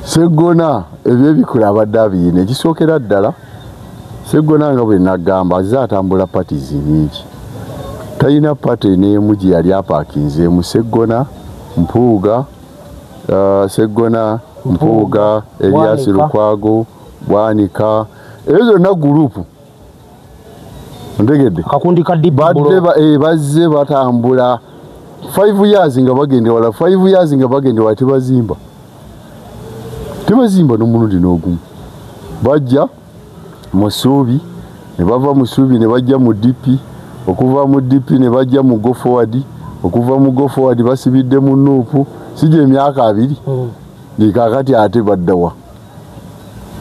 Seggona ebyo bikula abadde abiyina ekisookera ddala Seggona nga bwe nagamba azze atambula parties nyingi talina party n'emu gye yali apaakinzeemu Seggona Mpuuga Seggona Mpuuga Elias Lukwago Bwanika ezo zonna gurupu ntegedde kakundi ka badde bazze batambula 5 years nga bagende wala 5 years nga bagende wala tebazimba n'omulundi n'ogumu bajja Musuubi ne bava Musuubi ne bajja mu DP okuva mu DP ne bajja mu Go Forward okuva mu Go Forward basibidde mu Nuupu sije emyaka 2 nikakati ate baddawa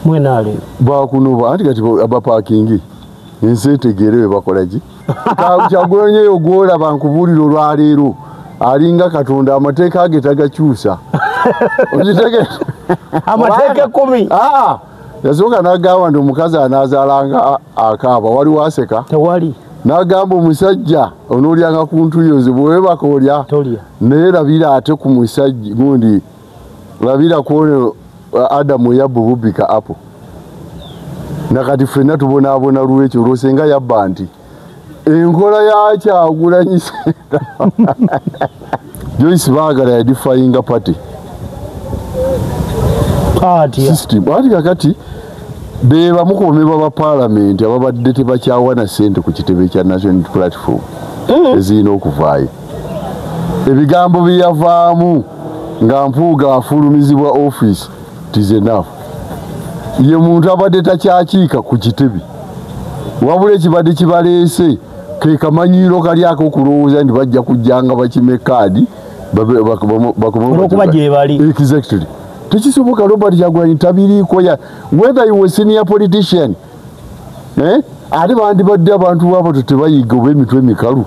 mwenale bakunuba anti kati abaparkingi ensetegerewe bakolaji Kyagulanyi yo gwola bankubuliro lwaleero alinga Katonda amateeka age tagakyusa ojitege amateeka 10 yasooka n'agamba nti omukazi anaazaalanga akaaba wali waseka tewali n'agamba omusajja onoolyanga ku ntuyoze bwewebaka olya naye labira ate ku musajja gundi labira kuono Adamu yabbu bubika apo nakati ffenna tubonaabona lwekyo olwosenga yabba nti enkola ya Kyagulanyi Joyce baagala yadifayinga party system ati kakati beba mukomeba ba parliament ababadde tebakyawana sente ku kitebe kya national platform ezina okuvaayo ebigambo byavaamu nga Mpuuga afulumizibwa office tize enough ye muntu abadde takyakiika ku kitebe wabula ekibadde kibaleese ke kamanyiiro kali ako okulowooza nti bajja kujjanga bakime kaadi okuba gye bali exactly tekisoboka Robert Kyagulanyi tabiriiko ya whether you were senior politician ate bandibadde abantu abo tebayiga oba emitwe emikalu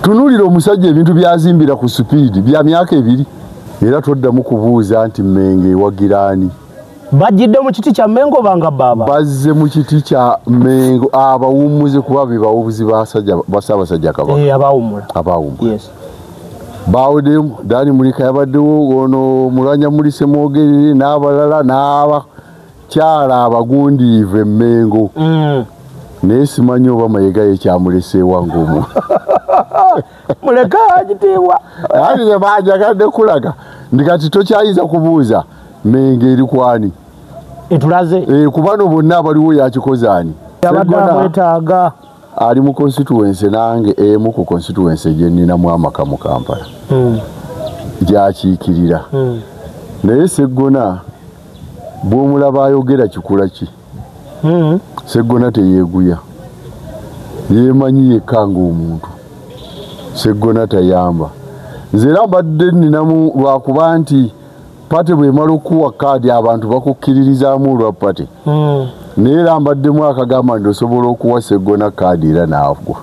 tunuulira omusajja ebintu byazimbira ku supiidi bya myaka 2 era toddamu kubuuza nti Mmengo ewagiraani bajjidde mu kiti kya Mmengo banga baba bazze mu kiti kya Mmengo abawummuze kuba bebawubuzi ba Ssaabasajja Kabaka abawummula yes bawudemu Dani Mulika yabaddewo ono Mulwanya Mulise Mwogerere n'abalala n'abakyala abagundiive Mmengo naye simanyi oba Mayiga ye kyamuleseewa ng'omu muleka agiteewa ati ne bajagadde kulaga ndi kati tokyayiza kubuuza Mmengo eri kwani etulaze ku bano bonna abaliwo yakikoze ani mwetaaga ali mu constituency nange emu ku constituency gye nninamu amaka mu Kampala gyakiikirira naye Seggona bw'omulaba ayogera kikula ki Seggona teyeeguya yeemanyi yekka ng'omuntu Seggona tayamba nze era mbadde nninamu lwakuba nti pate bw'emala okuwa kaadi abantu bakukkiririzaamu olwa pate naye era mbaddemu akagamba nti osobola okuwa Seggona kaadi era naagwa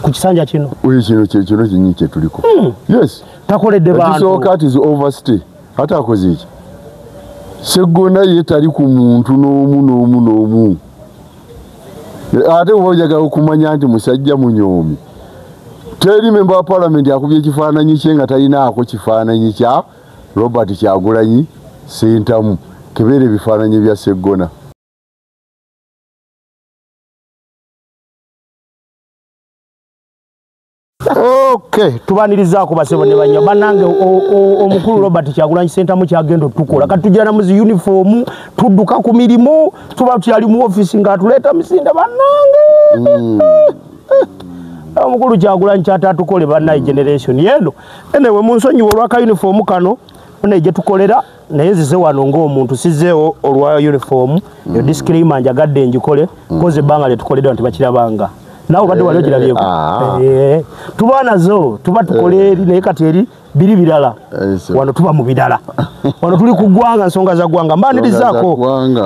ku kisanja kino kino kinyi kye tuliko yes takoledde bantu ekisooka ati overstay ate akoze eki Seggona ye tali ku muntu n'omu ate bwe oyagala okumanya nti musajja munyoomi teri memba wa parliament akubye ekifaananyi kye nga talinaako kifaananyi kya Robert Kyagulanyi Ssentamu kebeera ebifaananyi bya Seggona okay tubanirizaako basebo ne banya banange omukulu Robert Kyagulanyi Ssentamu kyagenda tukola katujana mu uniform tudduka ku mirimu tuba kyali mu office nga tuleeta misinda banange omukulu Kyagulanyi kyatatukole bannaye generation yeno enewe munsonyiwa olwaka uniform kano oneje tukolera naye zize wano ng'omuntu sizeewo olwa uniform yo disclaimer njagadde njikole koze banga letukoledde nti bakirabanga nawe badde wali ogirabyeko tubaana zo tuba tukole eri naye kati eri biri birala wano tuba mu birala wano tuli ku ggwanga nsonga za ggwanga mbanirizaako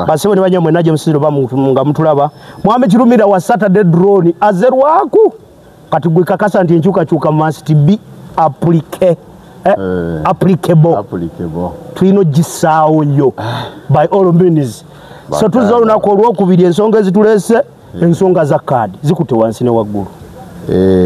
basebo ne banyamwe najje musiro nga mutulaba Mwami Kirumira wa Saturday drone azerwaku kati gwe kakasa nti enkyukakyuka must be applicable tulina gisaawo nnyo by all means so tuzza olunaku olwokubiri ensonga ezituleese ensonga za kaadi zikutte wansi ne waggulu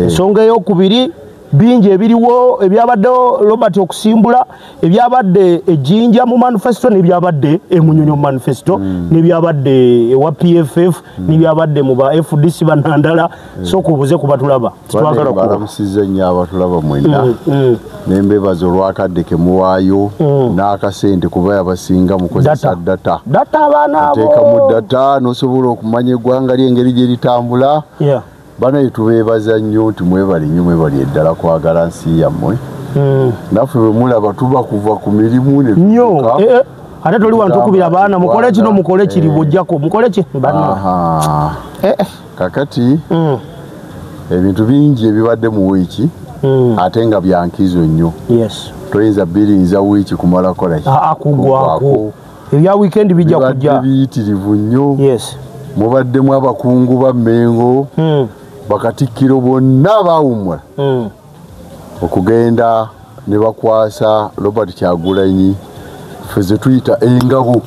ensonga ey'okubiri bingi ebiriwo ebyabadde Robert okusimbula ebyabadde ejjinja mu manifesto n'ebyabadde emunyonyo mu manifesto n'ebyabadde ewa PFF n'ebyabadde mu ba FDC banandala sokubuze kubatulaba twagala balamusiza nnyo abatulaba mwenna n'embebazo olwakadde kemuwaayo n'akasente kuba yabasinga mukozesa data abaana abo ateeka mu data n'osobola okumanya eggwanga ly'engeri gye litambula banaye tubeebaza nnyo nti mwebali nnyo mwebali eddala kwagala nsi yammwe naffe bwe mulaba tuba kuva ku mirimu ne nnyo ate toli wantu okubira abaana mukole kino mukole kiri bw'ojjako mukole ki kakati ebintu bingi ebibadde mu wiiki ate nga byankizo nnyo toyinza birinza wiiki kumala kola akugwako ebya wiikendi bijja kujja biyitirivu nnyo mubaddemu abakungu ba Mmengo bakatikkiro bonna baawummula okugenda ne bakwasa Robert Kyagulanyi ffe ze tuyita engabo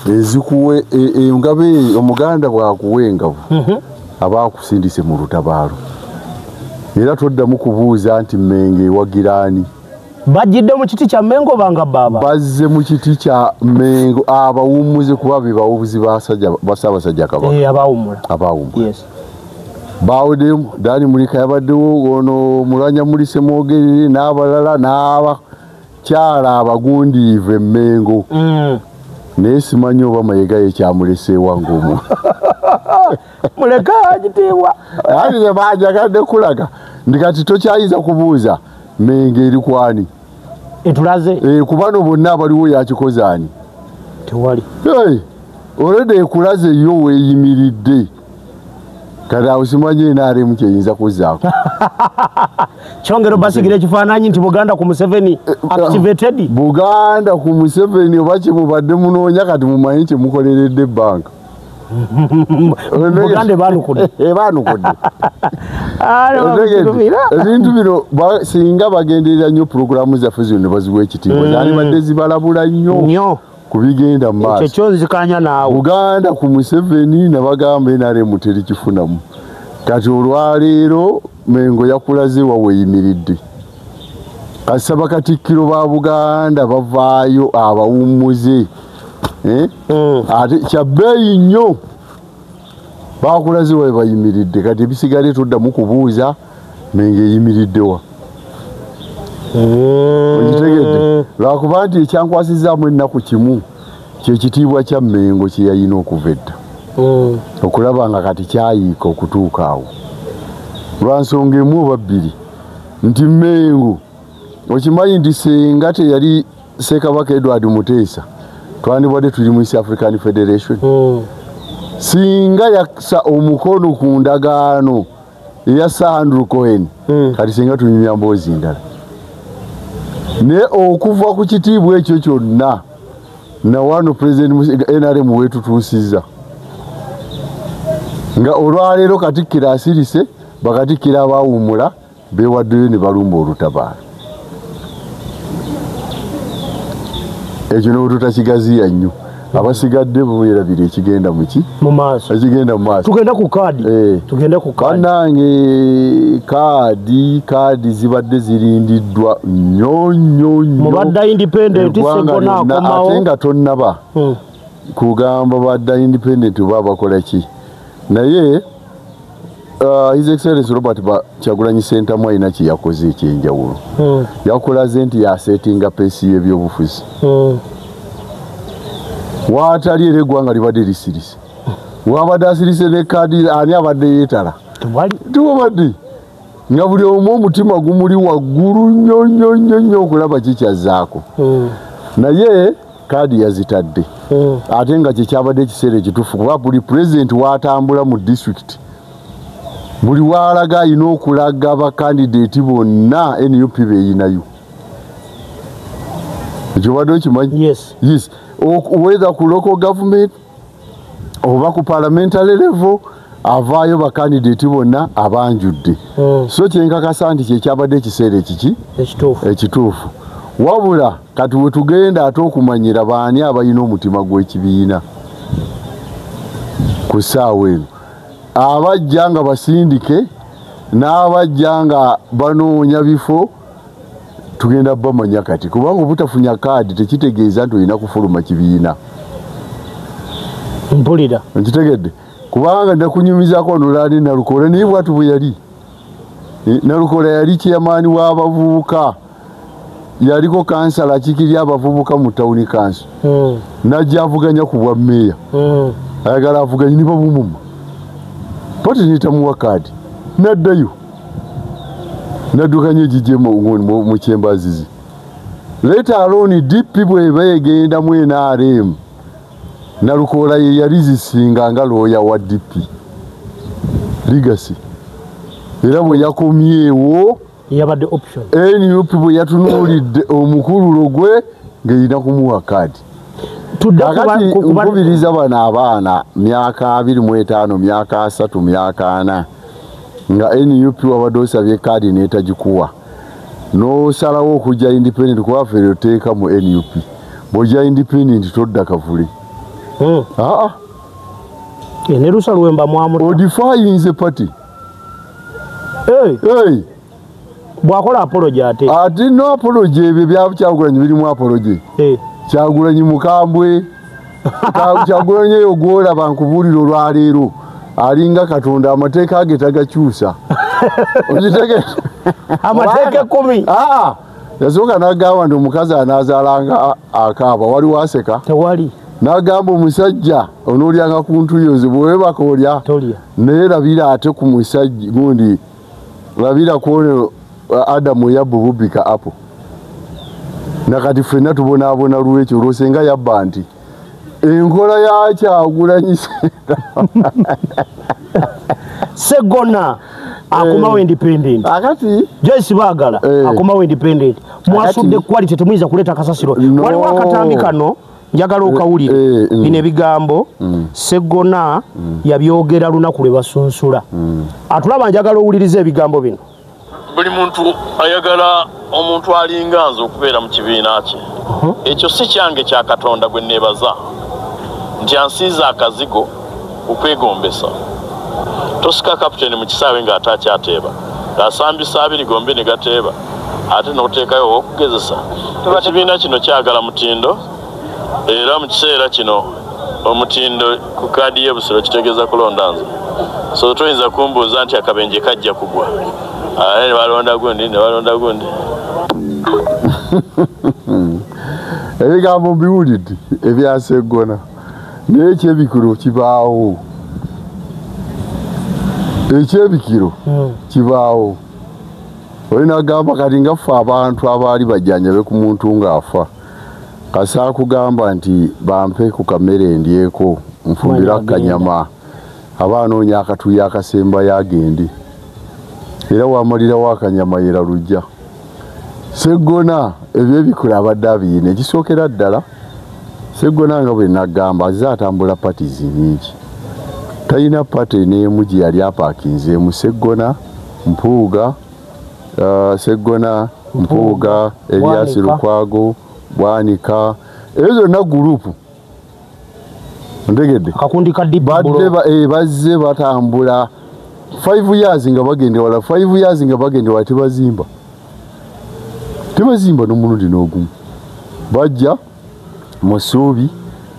ezikuwe engabo omuganda bwakuwa engabo abaakusindise mu lutabaalo era toddamu kubuuza nti Mmengo ewagiraani bajjidde mu kiti kya Mmengo banga baba bazze mu kiti kya Mmengo abawummuze kuba be bawubuzi ba Ssaabasajja Kabaka abaawummula baawuddemu Dani Mulika yabaddewo ono Mulwanya Mulise Mwogerere n'abalala n'abakyala abagundiivu e Mmengo naye simanyi oba Mayiga ye kyamuleseewa ng'omu muleka agitiibwa ani ne bajagadde kulaga ndi kati tokyayinza kubuuza Mmengo eri kwani etulaze kubano bonna abaliwo yakikoze ani tewali olede ekulaze yo weeyimiridde kati awo simanyi NRM kyeyinza kuzzaako kyongero basigire ekifaananyi nti Buganda ku Museveni activated Buganda ku Museveni oba kyemubadde munoonya kati mumanyi kyemukoleredde ebbanga Buganda baanukudde ebintu bino singa bagenderera nnyo pulogulaamu zaffe zino ne baziwa ekitiibwa zandibadde zibalabula nnyo kubigenda mu maaso ekyo nzikanya naawe Buganda ku Museveni nabagamba NRM terikifunamu kati olwaleero Mmengo yakulaze waweeyimiridde kasaba Katikkiro ba Buganda bavaayo abawummuze ate kyabbeeyi nnyo bakulaze wawe bayimiridde kati ebisigale toddamu kubuuza Mmengo eyimiriddewa okitegedde lwakuba nti ekyankwasizaamu ennaku kimu kyekitiibwa kya Mmengo kye yalina okuva edda okulaba nga kati kyayiika okutuuka awo lwansonga emu oba bbiri nti Mmengo okimanyi nti senga teyali Ssekabaka Edward Muteesa twandibadde tuli mu East African Federation singa yasa omukono ku ndagaano eya Sir Andrew Cohen kati singa tunyumya mboozi ndala ne okuva ku kitiibwa ekyo kyonna na wano President NRM wetutuusizza nga olwaleero Katikkiro asirise bakatikkiro abaawummula beewaddeyo ne balumba olutabaalo ekyo n'otutakigaziya nnyo abasigadde bwerabira ekigenda muki mu maaso ekigenda mu maaso tugenda ku kaadi bannange kaadi zibadde zirindiddwa nnyo mubadda independent sekonakomawo ate nga tonnaba kugamba badda independent oba bakola ki naye His Excellency Robert Kyagulanyi Ssentamu alina kye yakoze ekyenjawulo yakulaze nti yaseetinga peesi y'ebyobufuzi waatali era eggwanga libadde lisirise wabadde asirise ne kaadi ani abadde yeetala tewabadde nga buli omu omutima gumuli waggulu nnyo okulaba kikyazzaako naye kaadi yazitadde ate nga kyekyabadde ekiseera ekituufu kuba buli pulezidenti waatambula mu disitulikiti buli waalaga alina okulaga bakandideeti bonna NUP beeyinayo ekyo badde okimanyi whether ku local government oba ku parliamentary level avaayo bakandideeti bonna abanjudde so kyenkakasa nti kyekyabadde ekiseera ekiki ekituufu wabula kati wetugenda ate okumanyira baani abalina omutima gw'ekibiina ku ssaawa eno abajja nga basindike n'abajja nga banoonya bifo tugenda bamanya kati kubanga obutafunya kaadi tekitegeeza nti olina kufuluma kibiina mpulira nkitegedde kubanga nakunyumizaako nolali Nalukola naye bwatu bwe yali Nalukola yali kyamaani w'abavubuka yaliko kansala akikirya abavubuka mu tawuni kanso najja avuganya ku bwa mmeeya ayagala avuganye ne babumuma poti nitamuwa kaadi naddayo naddukanye egijjemu mu kyembazizi leta alone DP bweba egenda mu NRM Nalukola ye yali zisinga nga looya wa DP Legacy era bwe yakomyewo yabadde option NUP bwe yatunuulidde omukululo gwe ng'erina kumuwa kaadi nkubiriza bano abaana myaka 25 myaka 3 myaka 4 nga NUP wabadde osabye kaadi n'etagikuwa n'osalawo okujja independent kuba ffe oteeka mu NUP bw'ojja independent todda kavule ne lusa Lwemba mwamuta odifayinze pati bwakola apology ate no apology ebyo byabo Kyagulanyi birimu apology Kyagulanyi mukambwe Kyagulanyi ogwolaba nkubuulira olwaleero alinga Katonda amateeka ge tagakyusa okitegedde amateeka 10 yasooka n'agamba nti omukazi anaazaalanga akaaba wali waseka tewali n'agamba omusajja onoolyanga ku ntuyoze bwewebaka olya naye labira ate ku musajja gundi labira kuone Adamu yabububika apo nakati ffenna tubonaabona lwekyo olwosenga yabba nti enkola ya Kyagulanyi Segona akomawo independent akati Joyce Bagala akomawo independent mwasudde quality temuyinza kuleta kasasiro waliwo akatambi kano njagala okawulire bino ebigambo Segona yabyogera lunaku lwe basunsula atulaba njagala owuliriza ebigambo bino buli muntu ayagala omuntu alinga nze okubeera mu kibiina kye ekyo si kyange kya Katonda gwe neebaza nti ansiiza akazigo okwegombesa tosika kapiteni mu kisaawe ng'ate akyateeba ng'asambisa abiri gombe ne gateeba ate n'oteekayo okugezesa ekibiina kino kyagala mutindo era mu kiseera kino omutindo ku kaadi y'ebusiro kitegeeza kulonda nze so toyinza kumbuuza nti akabenje kajja kugwa ne balonda gundi ebigambo mbiwulidde ebya Segona naye ekyebikiro kibaawo kibaawo olina gamba kati nga ffe abantu abaali bajjanjabe ku muntu ng'afa kasa kugamba nti bampe ku kamere ndyeko nfumbira kanyama abaanoonya akatuya akasemba yagende era wamalirawo akanyama yera lujja Segona ebyebikula abadde abiyina ekisookera ddala Segona nga bwe nagamba azze atambula patizi nyingi talina pati n'emu gye yali apaakinzeemu Segona Mpuuga Segona Mpuuga Elias Lukwago Bwanika ezo zonna gurupu ntegedde akakundi ka badde bazze batambula 5 years nga bagende wala 5 years nga bagende wala tebazimba n'omulundi n'ogumu bajja musuubi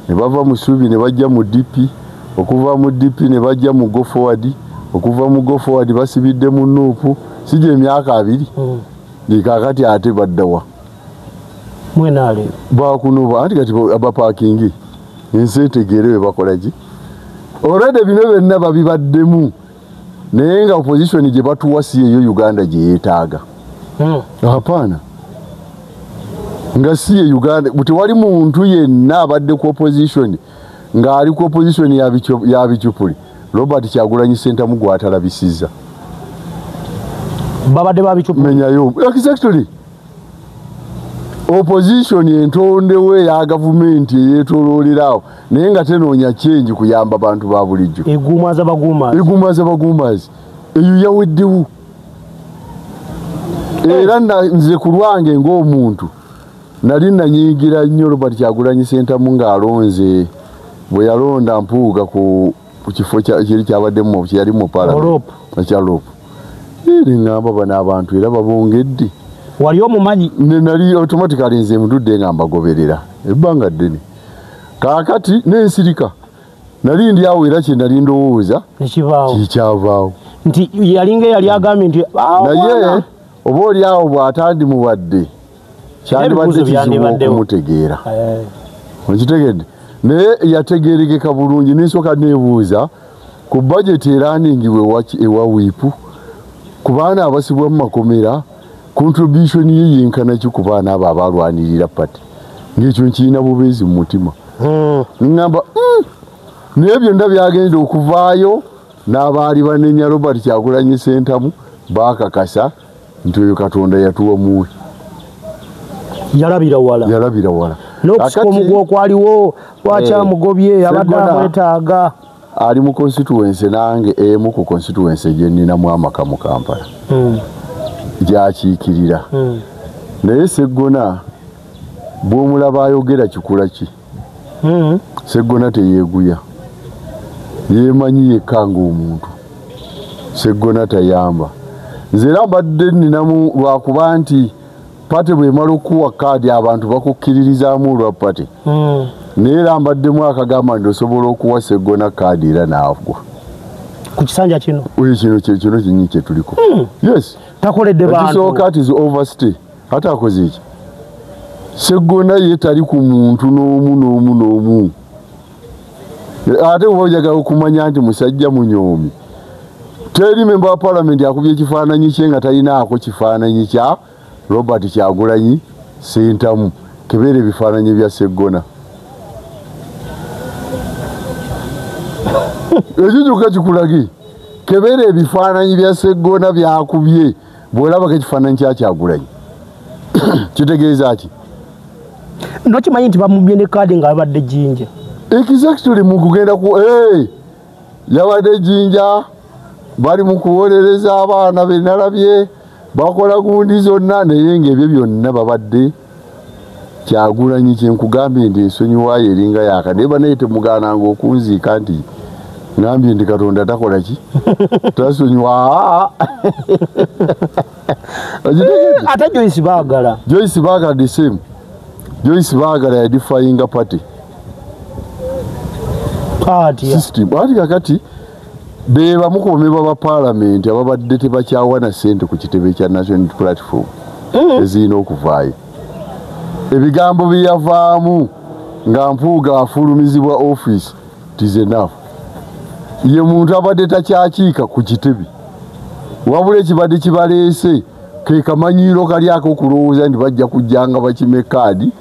ne bava musuubi ne bajja mu DP okuva mu DP ne bajja mu go forward okuva mu go forward basibidde mu nuupu sije emyaka 2 likakati ate baddawa mwenale bakunuba anti kati abaparkingi ensetegerewe bakolaki already bino byonna babibaddemu naye nga opposition gye batuwasi eyo Uganda gye yeetaaga hapana nga si Uganda buti wali muntu yenna abadde ku opposition ng'ali ku opposition ya bichupuli Robert Kyagulanyi Ssentamu gwatalabisiza babadde babichupuli menyayo exactly opposition entondewe ya government yetololerawo naye nga tenoonya change kuyamba bantu ba bulijjo egumaza bagumazi eyo yaweddewo era nze ku lwange ng'omuntu nali nanyiigira nnyo Robert Kyagulanyi Ssentamu ng'alonze bwe yalonda Mpuuga ku kifo kiri kyabaddemu kyali mu parliament ngamba bana abantu era babongedde wali omumanyi nali automatically nze mududde nga mbagoberera ebbanga ddene kaakati n'ensirika nali ndi awo era kye nali ndowooza kikyavaawo nti yalinga yali agambye nti naye oba oli awo bw'atandimuwadde kyandibadde kizibu okumutegeera okitegedde naye yategeerekeka bulungi n'ensooka neebuuza ku bajeti eraaningibwa ewa wiipu ku baana abasibwa mu makomera contribution ye yenkana ki ku baana abo abalwanirira pati ng'ekyo nkirina bubeezi mu mutima ngamba naye byonna byagenda okuvaayo n'abaali banenya Robert Kyagulanyi Ssentamu baakakasa nti oyo Katonda yatuwa muwe yalabira wala n'okusika omugwa okwaliwo lwakyamugobye abadde amwetaaga ali mu constituency nange emu ku constituency gye nninamu amaka mu Kampala gyakiikirira naye Sseggona bw'omulaba ayogera kikula ki Sseggona teyeeguya yeemanyi yekka ng'omuntu Sseggona tayamba nze era mbadde nninamu lwakuba nti pate bw'emala okuwa kaadi abantu bakukkiririzaamu olwa pate naye era mbaddemu akagamba nti osobola okuwa Sseggona kaadi era naagwa ku kisanja kino kino kinyi kye tuliko yes takoledde bantu ekisooka ati overstay ate akoze eki Sseggona ye tali ku muntu n'omu ate oba oyagala okumanya nti musajja munyoomi teri memba wa palamenti akubye ekifaananyi kye nga talinaako kifaananyi kya Robert Kyagulanyi Ssentamu kebeera ebifaananyi bya Sseggona ekijuka kikulage kebeera ebifaananyi bya Sseggona byakubye bw'olabako ekifaananyi kya Kyagulanyi kitegeeza ki nokimanyi nti bamubye ne kaadi ng'abadde Jinja exactly mu kugenda ku yabadde Jinja bali mu kuwolereza abaana be nalabye bakola gundi zonna naye ng'ebyo byonna babadde Kyagulanyi kyenkugambye nti ensonyiwaayo eringa yaaka naye banaye temugaananga okunziika nti ngambye ndi Katonda takola ki tasonyiwa ate Joyce baagala the same Joyce baagala yadifyinga party system ati kakati beba mukomebwa ba parliament ababadde tebakyawana ssente ku kitebe kya national platform ezirina okuvaayo ebigambo byavaamu nga Mpuuga afulumizibwa office tis enough ye muntu abadde takyakiika ku kitebe wabula ekibadde kibaleese ke kamanyiiro kali ako okulowooza nti bajja kujjanga bakime kaadi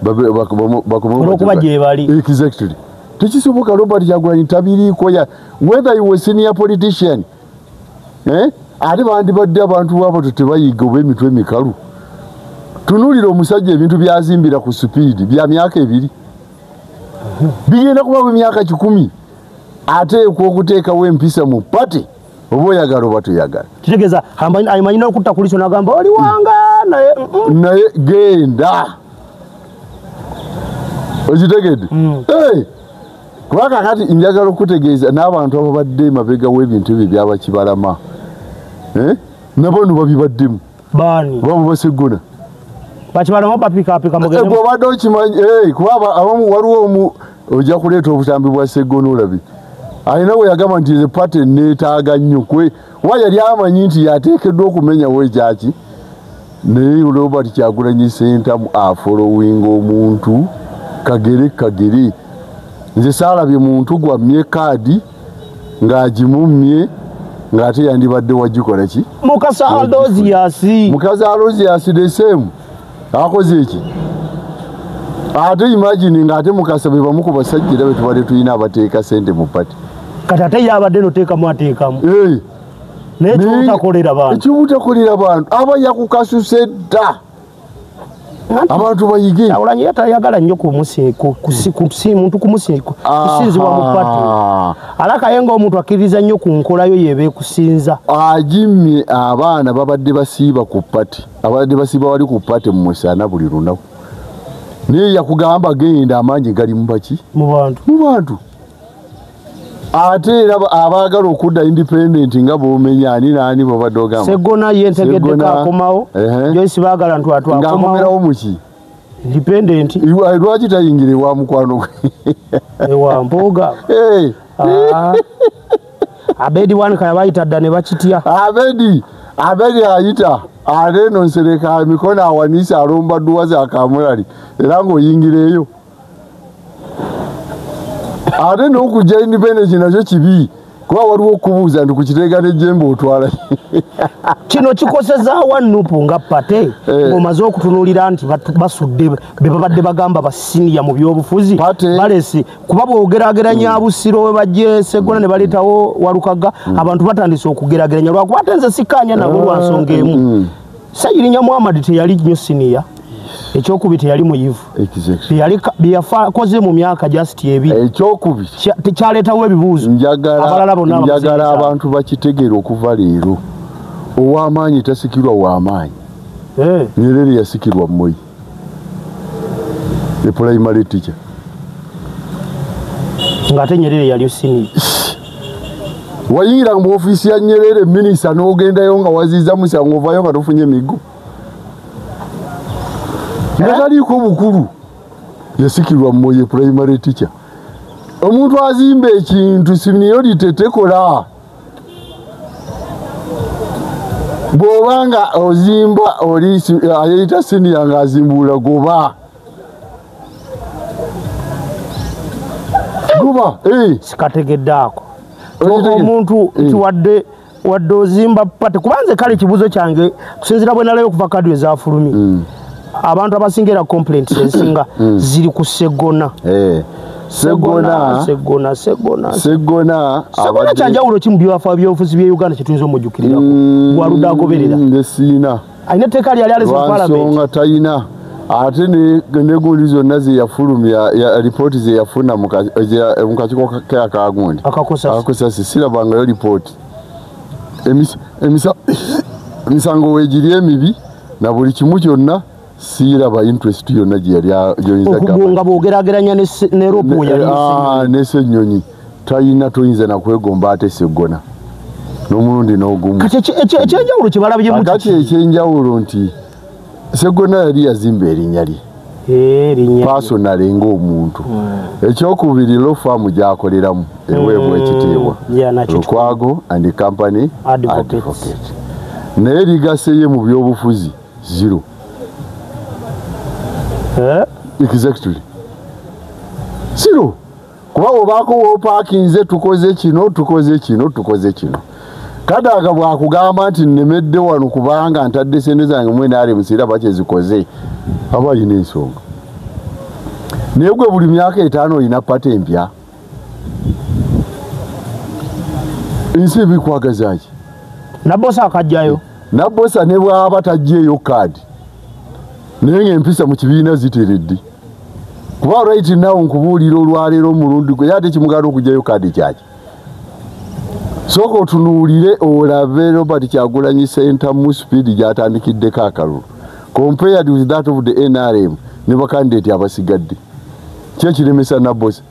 okuba gye bali exactly tekisoboka Robert Kyagulanyi tabiriiko whether you were senior politician ate bandibadde abantu abo tebayiga oba emitwe emikalu tunuulira omusajja ebintu byazimbira ku supiidi bya myaka 2 bigenda kuba emyaka 10 ateekwa okuteekawo empisa mu pate oba oyagala oba toyagala kitegeeza amanyi n'okutta kuliso n'agamba oli wanga naye genda okitegedde kubanga kati njagala okutegeeza n'abantu ababadde mabega w'ebintu ebyo byaba kibalama nabo no babibaddemu baani babo Basseggona bakibalama bapikaapika mugende bw'obadde okimanyi kuba abamu waliwo ojja kuleeta obutambi bwa Sseggona olabi alina we yagamba nti ze pate neetaaga nnyo kwe wa yali amanyi nti yateekeddwa okumenyawo ekyaki naye Robert Kyagulanyi Ssentamu afolowinga omuntu kagere nze saalabye muntu gwammye kaadi ng'agimumye ng'ate yandibadde wagikola ki Mukasa Alozias the same akoze eki ate imagine ng'ate Mukasa be bamu ku basajja era be tubadde tulina abateeka ssente mu pati kati ate yabadde noteekamu ateekamu naye kyobutakolera bantu aba yakukasuse dda abantu bayige Kyagulanyi yatayagala nnyo muntu kusinzibwa mu pati alakaye ng'omuntu akkiririza nnyo ku nkolayo yeba ekusinza agimye abaana babadde basiiba ku pati abadde basiiba wali ku pati mu musana buli lunaku naye yakugamba genda amaanyi gali mu baki mu bantu ate era abaagala okudda independent nga bomenya ani nani babadogama Segona yentegedde kakomawo Joyce baagala ntwatwa ngakomerawo muki independent lwaki tayingire wa mukwano ewa mboga Abedi wanika yabayita dda ne bakitya Abedi ayita ate nonsereka mikono awanisa alomba dduwa za kamulali era ng'oyingireeyo ate n'okujja independence nakyo kibi kuba waliwo okubuuza nti kukiteeka n'ejjembe otwala kino kikoseza Wanupu nga pate ng'omaze okutunuulira nti basudde be babadde bagamba basiniya mu byobufuzi balesi kuba bw'ogeraageranya Busiro we bajje Segona ne baleetawo Walukaga abantu batandise okugeraageranya lwakuba ate nze sikkaanya nabo lwa nsonga emu Sayirinya Muhammad teyali nnyo siniya ekyokubiri teyali muyivu byeyakoze mu myaka just ebiri ekyokubiri tekyaleetawo ebibuuzo njagala abantu bakitegeera okuva leero ow'amaanyi tasikirwa w'amaanyi Nyerere yasikirwa Moi the primary teacher ng'ate Nyerere yali siniya wayingira mu ofiisi ya Nyerere minisita n'ogendayo nga waziiza musango ovayo nga tofunye emigo nataliiko bukulu yasikirwa Moi primary teacher omuntu azimba ekintu seniority tekola bw'obanga ozimba oli ayita senior nga azimbula goba sikategedde ako omuntu nti wadde ozimba pate kubanze kale ekibuuzo kyange kusinzira bwe nalayo okuva kadi ezafulumi abantu abasingira complaints ezinga ziri ku Segona kyanjawulo ki mu byobufuzi bye Uganda kye tuyinza omujjukirirako gwaludde agoberera nesiina alina etteeka lyali alese mu nsonga talina ate ne gundi zonna ze yafulumya ripooti ze yafuna mu kakiiko keakagundi akakosasi sirabangayo ripooti emisango weegiri emibi na buli kimu kyonna siraba interest yonna okugonga bw'ogeraageranya ne ropo ne Ssenyonyi talina toyinza nakwegomba ate Segona n'omulundi n'ogumu kati ekyenjawulo kye balabye kati ekyenjawulo nti Segona yali yazimba erinnya lye personally ng'omuntu ekyokubiri lo faamu gy'akoleramu eweebwa ekiteebwa Lukwago and Company Advocate naye ligaseye mu byobufuzi zero exactly zero kuba obaako woopakinze tukoze kino Kadaga bwakugamba nti nnemedde wano kubanga ntadde sente zange mwene ali musira bache zikoze aba yine ensonga naye gwe buli myaka 5 ina pate empya ensi bikwagazaaki nabosa akajjayo nabosa ne bwaba tajjeyo kadi naye ng'empisa mu kibiina ziteredde kuba right now nkubuulira olwaleero omulundi gwe yate kimugala okujjayo kadi kyaki soko otunuulire olabe Robert Kyagulanyi Center mu speed gy'atandikiddeko akalulu compared with that of the NRM ne bakandidate abasigadde kyekiremesa nabosa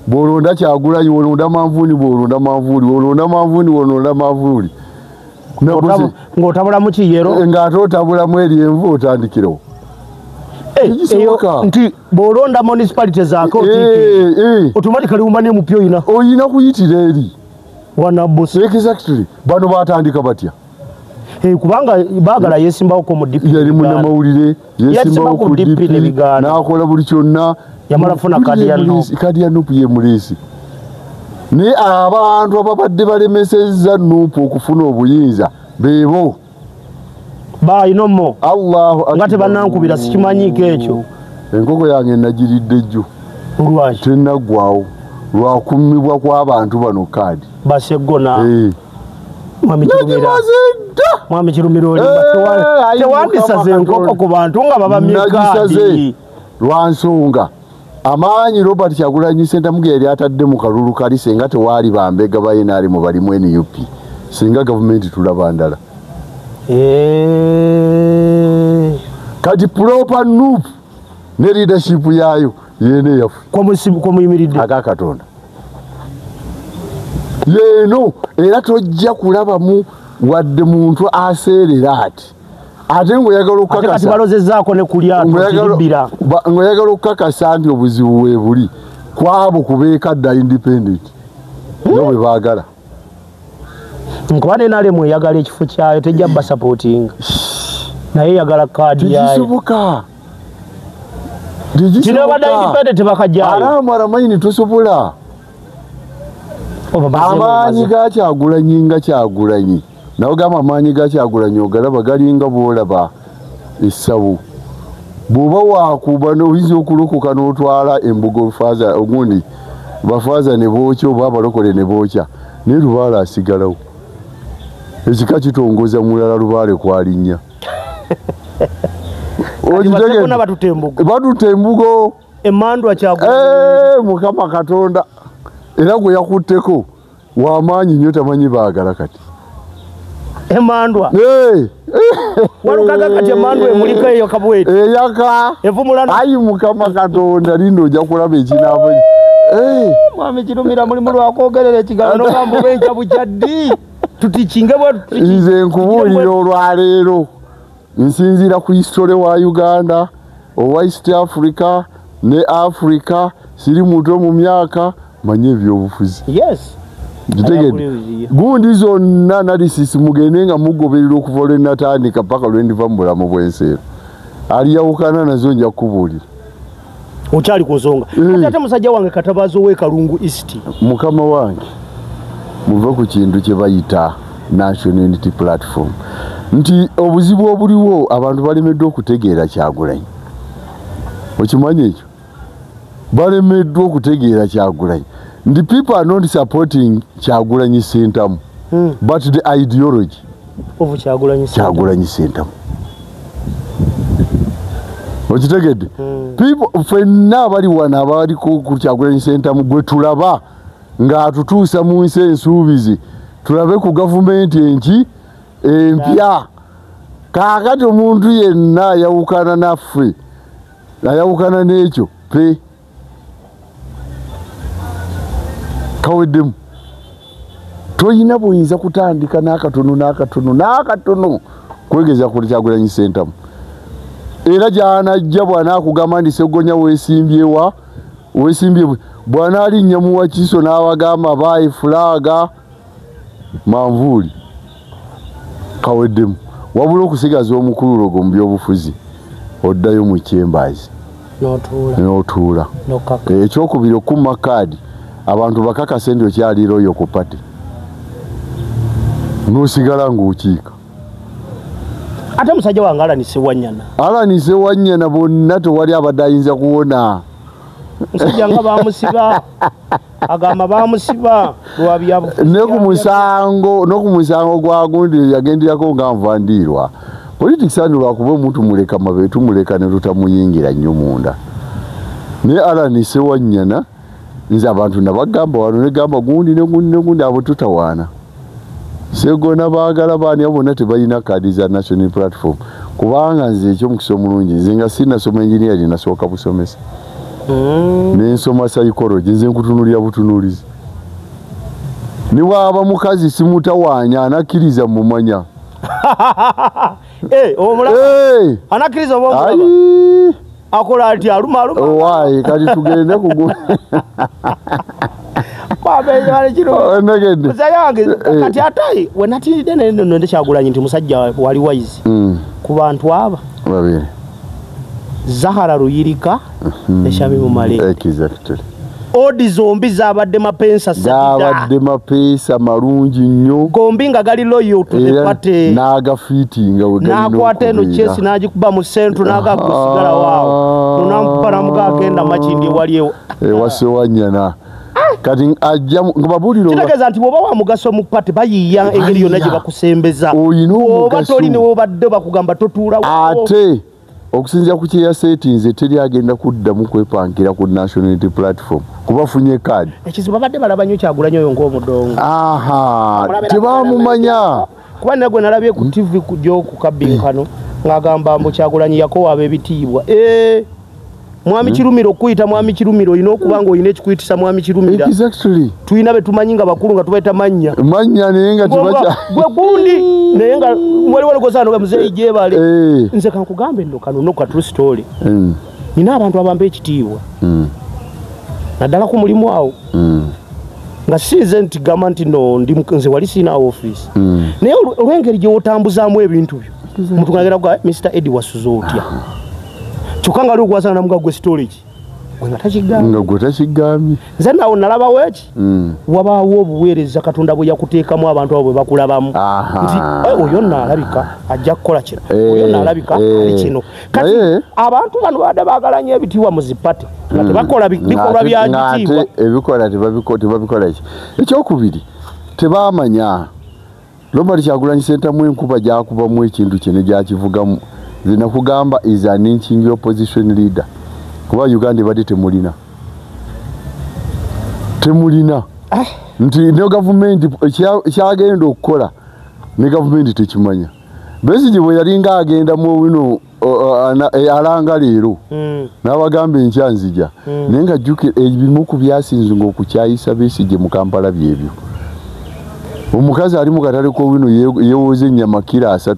bw'olonda Kyagulanyi wolonda Manvuuli bw'olonda Manvuuli ng'otabula mu kiyero ng'ate otabulamu eryenvu otandikirawo nti bw'olonda municipality zaako automatically umba ne mupya oyina kuyitira eri wanabosa exactly bano batandika batya kubanga baagala yesimbawo ko mu DP yali munnamawulire yesimbawo ku DP n'akola buli kyonna yamala funa kadi ya Nuupu ye mulesi naye abantu ababadde balemesezza Nuupu okufuna obuyinza beebo bayinomo nga tebanankubira sikimanyiiko ekyo enkoko yange nagiridde ejjo tennaggwawo lwakumibwa kw'abantu bano kadi Basegona mwami Kirumiro tewandisaze enkoko ku bantu nga babamye kadi lwansonga amaanyi Robert Kyagulanyi Center muge yali atadde mu kalulu kali senga tewaali bambega ba NRM balimu NUP singa gavumenti tulaba ndala kati proper Nuupu ne leadership yayo yene yafu kwa muyimiridde aga Katonda eno era tojja kulabamu wadde muntu aseerera ate ng'oyagala okukakasa balozezzaako ne kulyato ng'oyagala okukakasa nti obuzibu we buli kwabo kubeekadda independent no bwe baagala nkuba nenaalemu eyagala ekifo kyayo tejja basapootinga naye eyagala kaadi yayo tegisoboka kino badde independent bakajjayo alaamu alamayini tosobola amaanyi ga Kyagulanyi nga Kyagulanyi nawe gamba amaanyi ga Kyagulanyi ogalaba galinga bwolaba essabu bw'oba waakuba noyinza okulokoka n'otwala embugo faaza ogundi bafaaza ne bookya oba abalokole ne bookya naye Lubaale asigalawo ekika kitongoza mulala Lubaale kwalinnya batuta embugo emandwa Kyagulanyi Mukama Katonda era gwe yakutteko w'amaanyi nnyo tamanyi baagala kati emandwa walukaga kati emandwa emuliko eyo kabweti eyaka evumulana ayi Mukama Katonda lindo ojja kulaba ekinaabo mwami kirumira mulimu lwakwogerera ekigalo n'ogamba oba ekyabu kya ddi tutikinge nze nkubuulira olwaleero nsinziira ku history wa Uganda owa East Africa ne Africa siri muto mu myaka manye ebyobufuzi gitegedde gundi zonna analysis mugende nga mugoberera okuva lwe natandika paka lwe ndiva mu bulamu bw'ensi aliyawukana nazo nja kubuulira okyali ku nsonga ate musajja wange Katabazi ow'e Kalungu East mukama wange muve ku kintu kye bayita National Unity Platform nti obuzibu obuliwo abantu balemeddwa okutegeera Kyagulanyi okimanyi ekyo balemeddwa okutegeera Kyagulanyi the people are not supporting Kyagulanyi Sentamu but the ideology of Kyagulanyi Sentamu okitegedde people ffenna abali wano abali ku Kyagulanyi Sentamu gwe tulaba ng'atutuusa mu nsi ensuubizi tulabe ku gavumenti enki empya kaakati omuntu yenna ayawukana naffe ayawukana n'ekyo pe kaweddemu toyina buyinza kutandika n'akatono kwegeza ku Kyagulanyi Sentamu era gyanajja bw'anaakugamba ndi Ssegonya weesimbyewa bw'anaalinnya mu Wakiso n'abagamba baayi fulaaga manvuuli kaweddemu wabula okusigaza omukululogo mu byobufuzi oddayo mu Chambers n'otuula ekyokubiri okumma kaadi abantu bakakase ndi okyali royo ku pati n'osigala ng'okiika ate musajja wange alanise Wanyana bonna tewali abadde ayinza kuwona musajja nga bamusiba agamba bamusiba n'okumusango gwa gundi yagenderako nga nvandiirwa politics ani lwakuba omuntu muleka mabe tumuleka ne tutamuyingira nnyo munda naye alanise Wanyana nze abantu nabagamba wano negamba gundi abo tutawaana Segona baagala baani abonna tebalina kaadi za National Platform kubanga nze ekyomukisa omulungi nze nga sinasoma engineering nasooka busomesa nensoma psychology nze nkutunulira butunulizi niwaaba mukazi simutawaanya anakkiriza mumanya anakkiriza akola ati aluma waayi kati tugende kugu kati atai wenatiridde nende Kyagulanyi nti musajja wali waizi ku bantu aba babiri Zahara Ruyirika ne Shamimu Male exactly odi zombi zabadde mapensa zabadde mapensa malungi nnyo gombi nga gali loyo tulipate naga fitinga nakwata eno chesi najikuba mu centro naga kusigala wao tunampara mugagenda machindi waliyo wase Wanyana kati ajja ngababuliro kitegeza nti boba wa mugaso mu pate bayiya engeri yonna gye bakusembeza oba toli ne obadde bakugamba totuula ate okusinzira ku kyeya settings teri agenda kuddamu kwepangira ku National Unity Platform kubafunye kaadi ekizibu babadde balaba nnyo Kyagulanyi oyo ng'omudongo tebamumanya kuba nagwe nalabye ku TV kujja okukabinkano ng'agamba mbu Kyagulanyi yakoowa ab'ebitiibwa mwami Kirumiro kuyita mwami Kirumiro ino kubanga oyine ekikuyitisa mwami Kirumira exactly tuyina be tumanyi nga bakulu nga tubaita mannya naye nga tebacha gwe gundi naye nga wali gosano muzee Jebale nze kankugambe nno kano no ka true story nina abantu abambe ekitiibwa naddala ku mulimu awo nga sinze nti gamba nti no ndi nze wali sina office naye olwengeri gye wotambuzaamu ebintu byo muntu ngagera kwa Mr. Eddie Wasuzo otya kyokka ali okuwasana namuga gwe storage gwe takigambye nze nawo nalaba weeki wabaawo obuweereza Katonda bwe yakuteekamu abantu abo bwe bakulabamu nti oyo naalabika ajja kukola kino oyo naalabika ali kino kati abantu bano badde baagalanya ebitiibwa mu zipate nga tebakola bikolwa bya gitiibwa ebikola tebabikola ki ekyokubiri tebaamanya Robert Kyagulanyi Ssentamu enkuba gyakubamu ekintu kino gyakivugamu zina kugamba is an inching opposition leader kuba Uganda badde temulina nti ne government kyagenda okukola ne government tekimanya Besigye bwe yalinga agenda mu wino alanga leero n'abagamba enkyanzija naye nga jjukira ebimu ku byasinze ng'okukyayisa Besigye mu Kampala byebyo omukazi ali mu katale ko wino yewoze ennyama kilo 3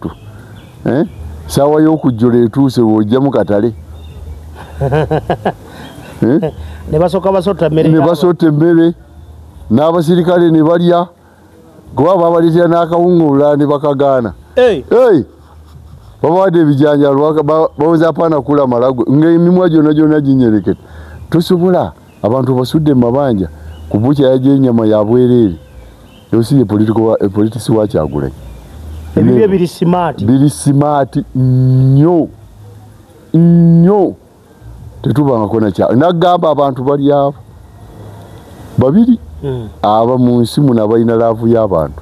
sawa y'okujjola etuuse wojja mu katale ne basota emmere n'abasirikale ne balya kuba babaleetera n'akawunga ne bakagaana babawadde ebijanjalo baweza apaana kula malagwe ng'emimwa gyonna ginyereketa tosobola abantu basudde mu mabanja ku bukya yajja ennyama ya bwereere yosiye politics wa Kyagulanyi ebibye biri smart nnyo tetubangako nakya nagamba abantu bali abo babiri aba mu nsi muno abalina laavu y'abantu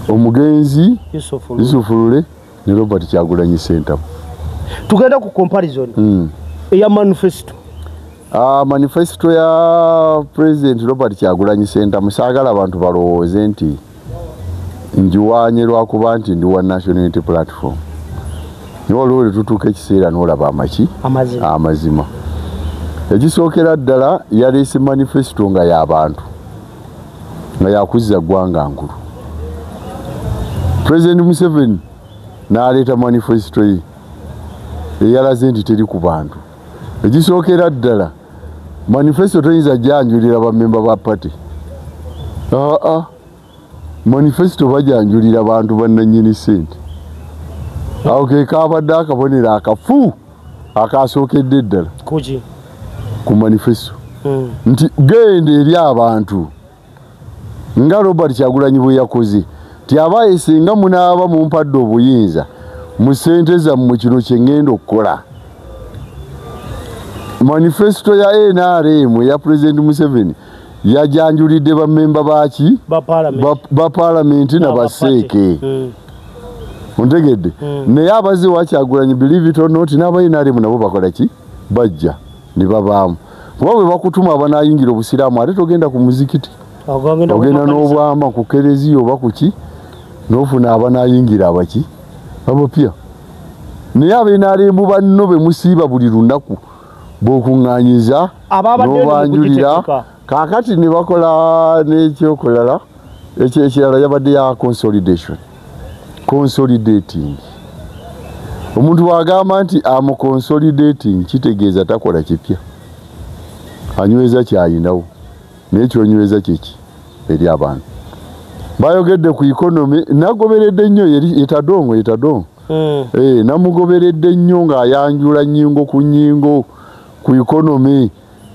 omugenzi Yusufu Lule ne Robert Kyagulanyi Ssentamu tugenda ku comparison eya manifesto manifesto ya President Robert Kyagulanyi Ssentamu saagala abantu balowooze nti njiwanye lwakuba nti ndi wa National Unity Platform n'olwole tutuuka ekiseera n'olaba amazima ekisookera ddala yaleese manifesto nga y'abantu nga yakuzza ggwanga nkulu President Museveni n'aleeta manifesto ye eyalaze nti teri ku bantu ekisookera ddala manifesto toyinza janjulira bamemba ba party manifesto bajanjulira bantu bannannyini ssente awo ke kaabadde akabonero akafu akasookedde ddala ku manifesto nti genda eri abantu nga Robert Kyagulanyi bwe yakoze ti abaye singa munaaba mumpadde obuyinza mu ssente zammwe kino kye ngenda okukola manifesto ya NRM ya President Museveni yajanjulidde bamemba baki ba parliament na baseeke ontegedde naye abaze wa Kyagulanyi believe it or not n'aba NRM nabo bakola ki bajja ne babaamu kuba bwe bakutuma abanayingira obusiraamu ate togenda ku muzikiti ogenda n'obwama ku kereziya oba kuki n'ofuna abanayingira abaki abapya naye NRM banno be musiiba buli lunaku bw'okuŋŋaanyiza n'obanjulira kaakati ne bakola n'ekyokulala ekirala yabadde ya consolidating omuntu bw'agamba nti consolidating kitegeeza takola kipya anyweza kyayinawo naye kyonyweza kyeki eri abantu bayogedde ku economy nagoberedde nnyo etadongo namugoberedde nnyo ng'ayanjula nnyingo ku nnyingo ku economy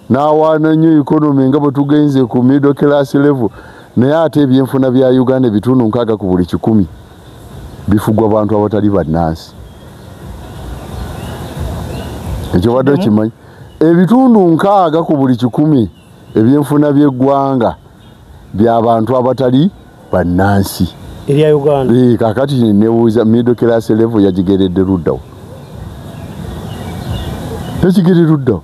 n'awaana nnyo economy nga bwe tugenze ku middle class level naye ate ebyenfuna bya Uganda ebitundu 6 ku buli 100 bifugwa abantu abatali bannansi ekyo badde kimanyi ebitundu 6 ku buli 100 ebyenfuna by'eggwanga by'abantu abatali bannansi eri Uganda kakati nebuuza middle class level yagigeredde luddawo tekigeredde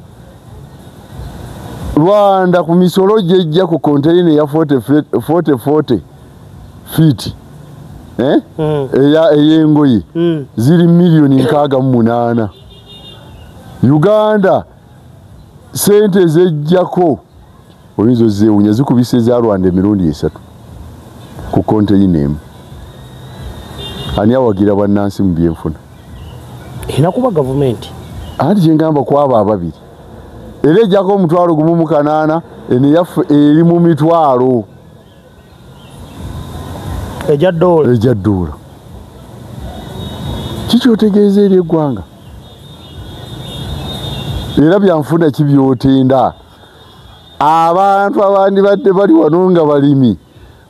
Rwanda ku misolo jejja ku container ya 40 feet eya eyengoye ziri milioni 68 Uganda sente zejjako oyinza ozewunya zikubise za Rwanda emirundi 3 ku konteina emu. Ani awagira bannansi mu byenfuna? Inakuba gavumenti. Ati kyengamba kwaba ababiri. Era ejjako omutwalo gumu mu kanaana eno yaffe eri mu mitwalo. Ejja ddoola. Kiki otegeeza eri eggwanga? Era byanfuna ki byotenda? Abantu abandi badde bali wano nga balimi.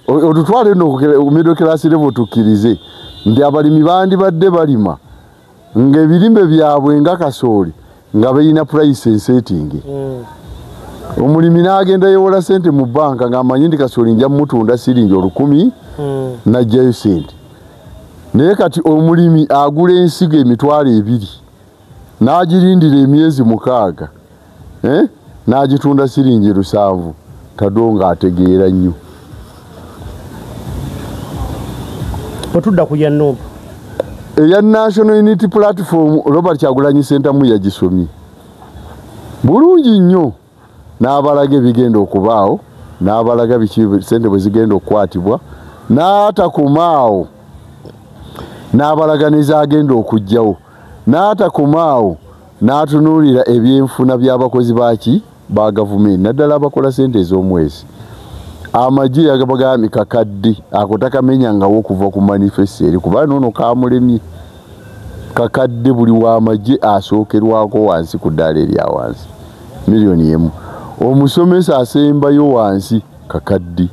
Otutwale no middle class level tukkirize nti abalimi bandi badde balima ng'ebirime byabwe nga kasooli nga bayina price setting. Omulimi n'agenda yewola sente mu banka ng'amanyi nti kasooli nja mutunda siringi 10,000 n'ajjayo sente. Naye kati omulimi agula ensigo emitwalo 2 n'agirindira emyezi 6 n'agitunda siringi 7 tadonga ategeera nnyo. Otudda ku ya NUP. Eya National Unity Platform Robert Kyagulanyi Ssentamu yagisomye bulungi nnyo n'abalaga ebigenda okubaawo n'abalaga biki sente bwe zigenda okukwatibwa n'atakomaawo n'abalaga n'ezagenda okujjawo n'atakomaawo n'atunuulira ebyenfuna by'abakozi baki ba gavumenti naddala abakola sente ez'omwezi. Amagye yagabagambye kakadde ako takamenyangawo okuva ku manifesto eri kuba nono kamulemye kakadde buli w'amagye asookerwako wansi ku ddaala erya wansi miliyoni 1. Omusomesa asembayo wansi kakadde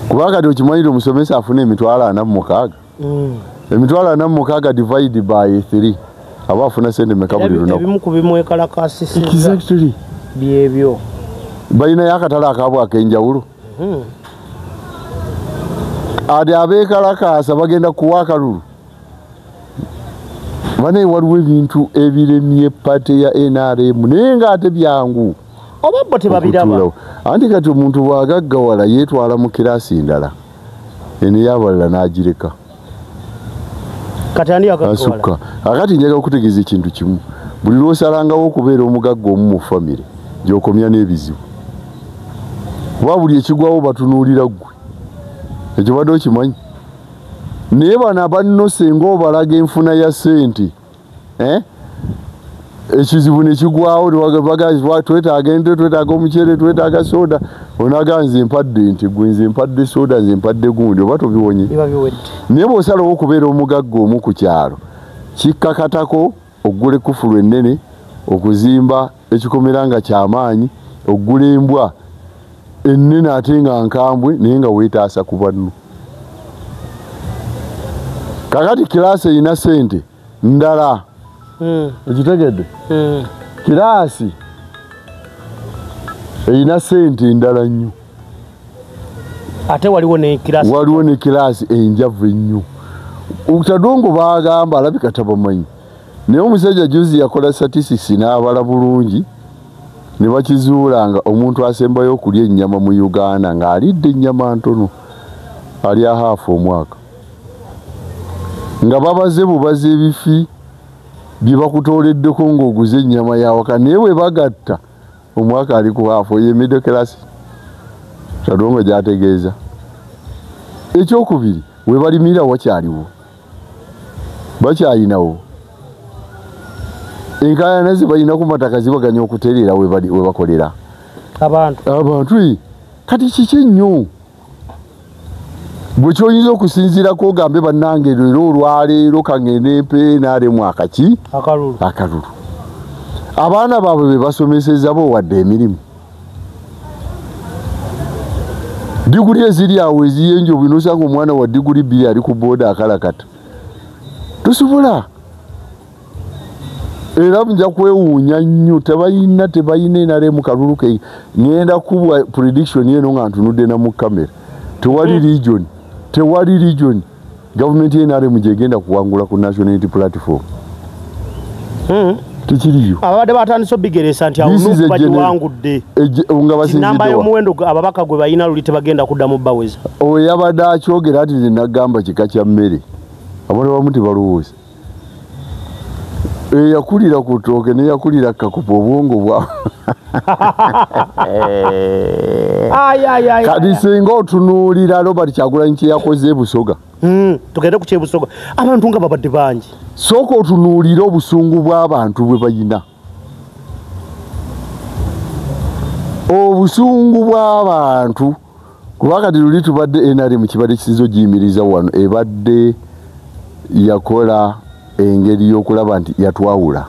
kuba kati okimanyire omusomesa afuna emitwalo 46. Emitwalo 46 divide by 3 aba afuna sente meka buli lunaku. Ebimu ku bimwekalakasisiza. Exactly. Byebyo. Balina yakatala akabwa akenjawulo. Ade abeekalakaasa bagenda kuwa akalulu. Bane waliwo ebintu ebiremye pate ya NRM naye ng'ate byangu. Oba bo tebabiraba. Anti kati omuntu bw'agaggawala yeetwala mu kiraasi ndala. Eno yabalala n'agireka. Kati ani agaggawala? Akati njagala okutegeeza ekintu kimu. Buli lw'osalangawo okubeera omugagga omu mu famire gy'okomya n'ebizibu. Kuba buli ekigwawo batunuulira ggwe. Ekyo badde okimanyi. Naye bano abanno senga obalaga enfuna ya ssente. Ekizibu ne kigwawo twetaaga ente, twetaaga omuceere, twetaaga soda. Onaga nze mpadde ente, gwe nze mpadde soda, nze mpadde gundi oba tobiwonye. Naye bw'osalawo okubeera omugagga omu ku kyalo kikkakatako oggula ekkufulu ennene okuzimba ekikomera nga kyamaanyi oggula embwa ennene ate nga nkambwe naye nga weetaasa ku banno. Kakati kiraasi erina ssente ndala. Ekitegedde? Kiraasi erina ssente ndala nnyo. Ate waliwo ne kiraasi enjavu ennyo. Utadongo bagamba alabika tabamanyi. Naye omusajja juzi yakola statistics n'abala bulungi ne bakizuula nga omuntu asembayo okulya ennyama mu Uganda ng'alidde ennyama ntono alya haafu omwaka. Nga babaze bubaze ebifi bye bakutooleddeko ng'oguze ennyama yawaka naye we bagatta omwaka ali ku haafu ye middle class. Tadongo gy'ategeeza. Ekyokubiri we balimira wakyaliwo. Bakyayinawo. Enkaayana ze balina ku mataka zibaganya okutereera we bakolera. Abantu kati kiki nnyo bwe kyoyinza okusinziirako ogambe bannange leero olwaleero kangende NRM akaki akalulu. Abaana baabwe be basomeseza bo wadde emirimu. Diguli eziri awo eziyenjo bw'nosanga omwana wa diguli 2 ali ku booda akalakata. Tosobola. Era nja kwewuunya nnyo tebayina NRM kalulu ke ngenda kubwa prediction yeno nga ntunudde na mu kamera. Tewali region. Government NRM gyegenda kuwangula ku National Unity Platform. Tekiriyo. Ababadde batandise obigeresa nti awo NUP bagiwangudde. Namba y'omuwendo ababaka gwe bayina luli tebagenda kuddamu baweza. Oyo yabadde akyogera ati nze nagamba kika kya mmere. Abantu bamu tebalowooza. yakulira ku ttooke ne yakulira kakupa obwongo bwa kati singa otunuulira Robert Kyagulanyi kye yakoze e Busoga. Tugende ku Busoga abantu nga babadde bangi. Sooka otunuulira obusungu bw'abantu bwe bayina. Obusungu bw'abantu kuba kati luli tubadde NRM kibadde kisinzo giyimiriza wano ebadde yakola engeri y'okulaba nti yatwawula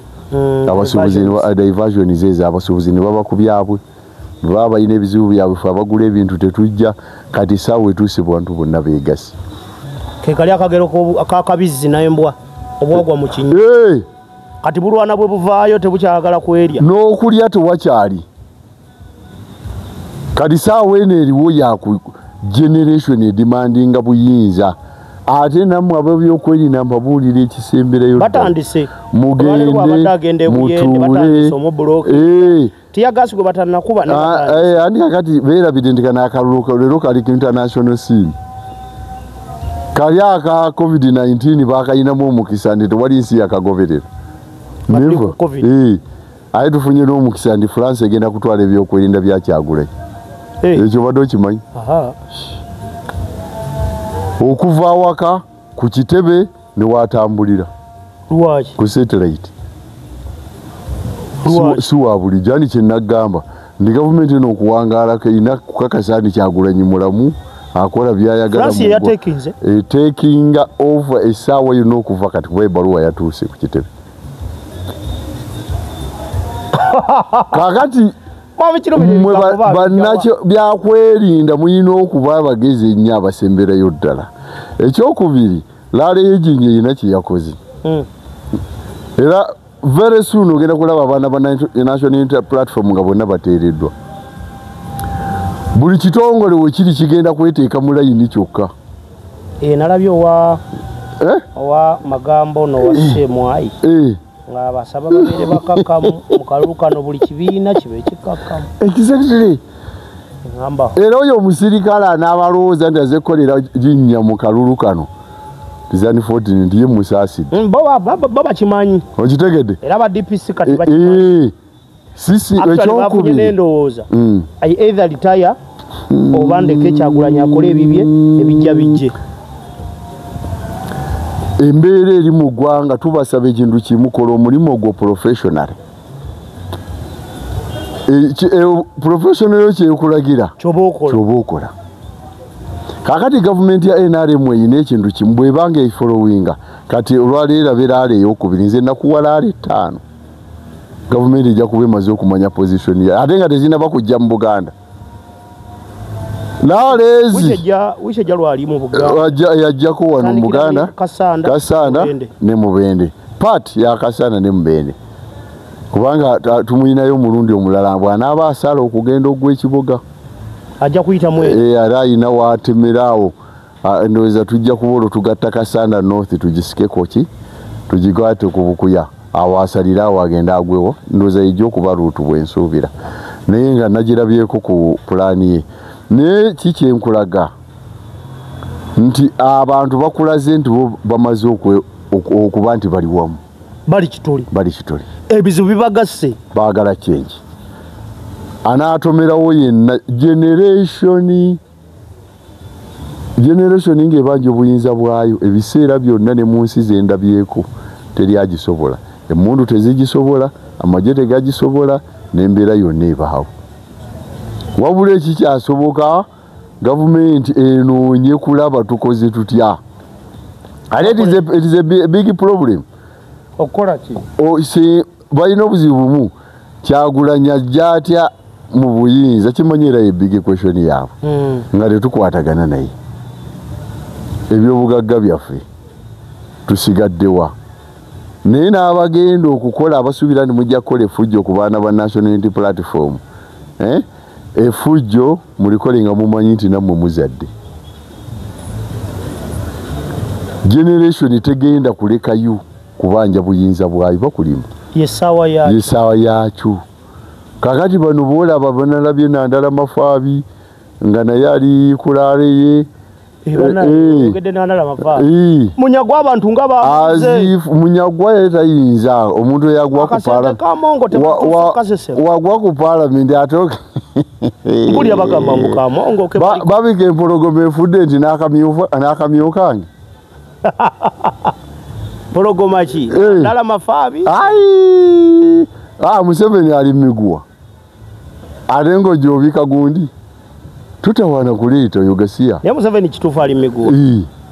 abasuubuzi diversion zeza abasuubuzi ne baba ku byabwe baba bayina ebizibu byabwe fe abagula ebintu tetujja kati saawa etuuse bantu bonna beegasi ke kali akagero akakabizi nayembwa obwagwa mu kinyi kati bulwana bwe buvaayo tebukyagala kwerya n'okulya tewakyali kati saawa eno eriwo yaku generation edemandinga buyinza ate nammwe ab'ebyokwerinda mbabuulira ekisemberayo batandise mugende mutuule tiyagasi gwe batanakuba andi kakati beerabidde nti kana akalulu leero kali ku international scene kali aka covid-19 baakayinamu omukisa nti tewali nsi yakagoberera aye tufunye n'omukisa nti France egenda kutwala ebyokwerinda bya Kyagulanyi ekyo badde okimanyi okuva awaka ku kitebe ne watambulira ku satellite si wa bulijjo ani kye nagamba ndi gavumenti eno okuwangaala erina kukakasa nti Kyagulanyi mulamu akola byayagala takinga over essaawa yonna okuva kati kuba ebbaluwa yatuuse ku kitebe kakati mwe bannakyo byakwerinda muyina okuba abagezi ennyo abasemberayo ddala ekyokubiri laala yejinja erina kye yakoze era very soon ogenda kulaba abaana ba National Unity Platform nga bonna bateereddwa buli kitongole we kiri kigenda kweteeka mu layini kyokka nalabye owa magambo n'owa Semwai nga basaba babeere bakakamu mu kalulu kano buli kibiina kibe kikakamu exactly era oyo omusirikale anaabalowooza nti aze kukolera jinnya mu kalulu kano tizani 14 ndiye musaasidde bo bakimanyi okitegedde era ba DPC kati bakimanyi sisi ekyokubiri n'endowooza either retire oba ndeke Kyagulanyi akole ebibye ebijja bijje embeera eri mu ggwanga tubasaba ekintu kimu kola omulimu ogwo professional professional yo kyekulagira kyoba okola kakati gavumenti ya NRM eyina ekintu kimu bwebanga efollowinga kati olwaleero erabeera eyokubiri nze nakuwa laala 5 gavumenti ejja kuba emaze okumanya position ya ate nga tezina bakujja mu Buganda wishejja lwali mu Buganda yajjako wano mu Buganda Kasanda ne Mubende part ya Kasanda ne Mubende kubanga tumuyinayo omulundi omulala bw'anaaba asala okugenda ogw'ekibuga ajja kuyita mwe ara ayina waatemeraawo ndowooza tujja kuba tugatta Kasanda North tugisikeko ki tugikwate ku Bukuya awo asaliraawo agenda agwewo ndowooza ejja okuba luutu bwensuubira naye nga nagirabyeko ku pulaani ye naye kikyenkulaga nti abantu bakulaze nti bo bamaze okuba nti bali wamu bali kitoli ebizibu bibagasse baagala kyenki anaatomerawo yenna generation ng'ebanja obuyinza bwayo ebiseera byonna ne mu nsi zendabyeko teri agisobola emmundu tezigisobola amagye tegagisobola n'embeera yonna ebaawo wabula ekikyasoboka gavumenti enoonye kulaba tukoze tutya ate it is a big problem okukola ki balina obuzibu bumu Kyagulanyi ajja atya mu buyinza kimanyi era big question yaabwe nga tetukwatagana naye ebyobugagga byaffe tusigaddewa naye n'abagenda okukola abasuubira nti mujja kukola effujjo ku baana ba National Unity Platform effujjo mulikole nga mumanyi nti nammwe muzadde generation tegenda kulekayo kubanja buyinza bwayo bakulima yesaawa yakyo kakati bano boolaba banalabye nandala mafaabi nga naye ali kulaale ye ogedde n'andala mava munyagwa abantu nga bamuze munyagwa yetayinza omuntu eyagwa ku wagwa ku parliament atoke mbuli abagamba mbu kamongo babika empologoma efudde nti n'akamyo kange pologoma ki ndala mafaabi Museveni ali miguwa ate ng'ojobika gundi tutawana kuleeta Yogesiya ya Museveni kituufu ali miguwa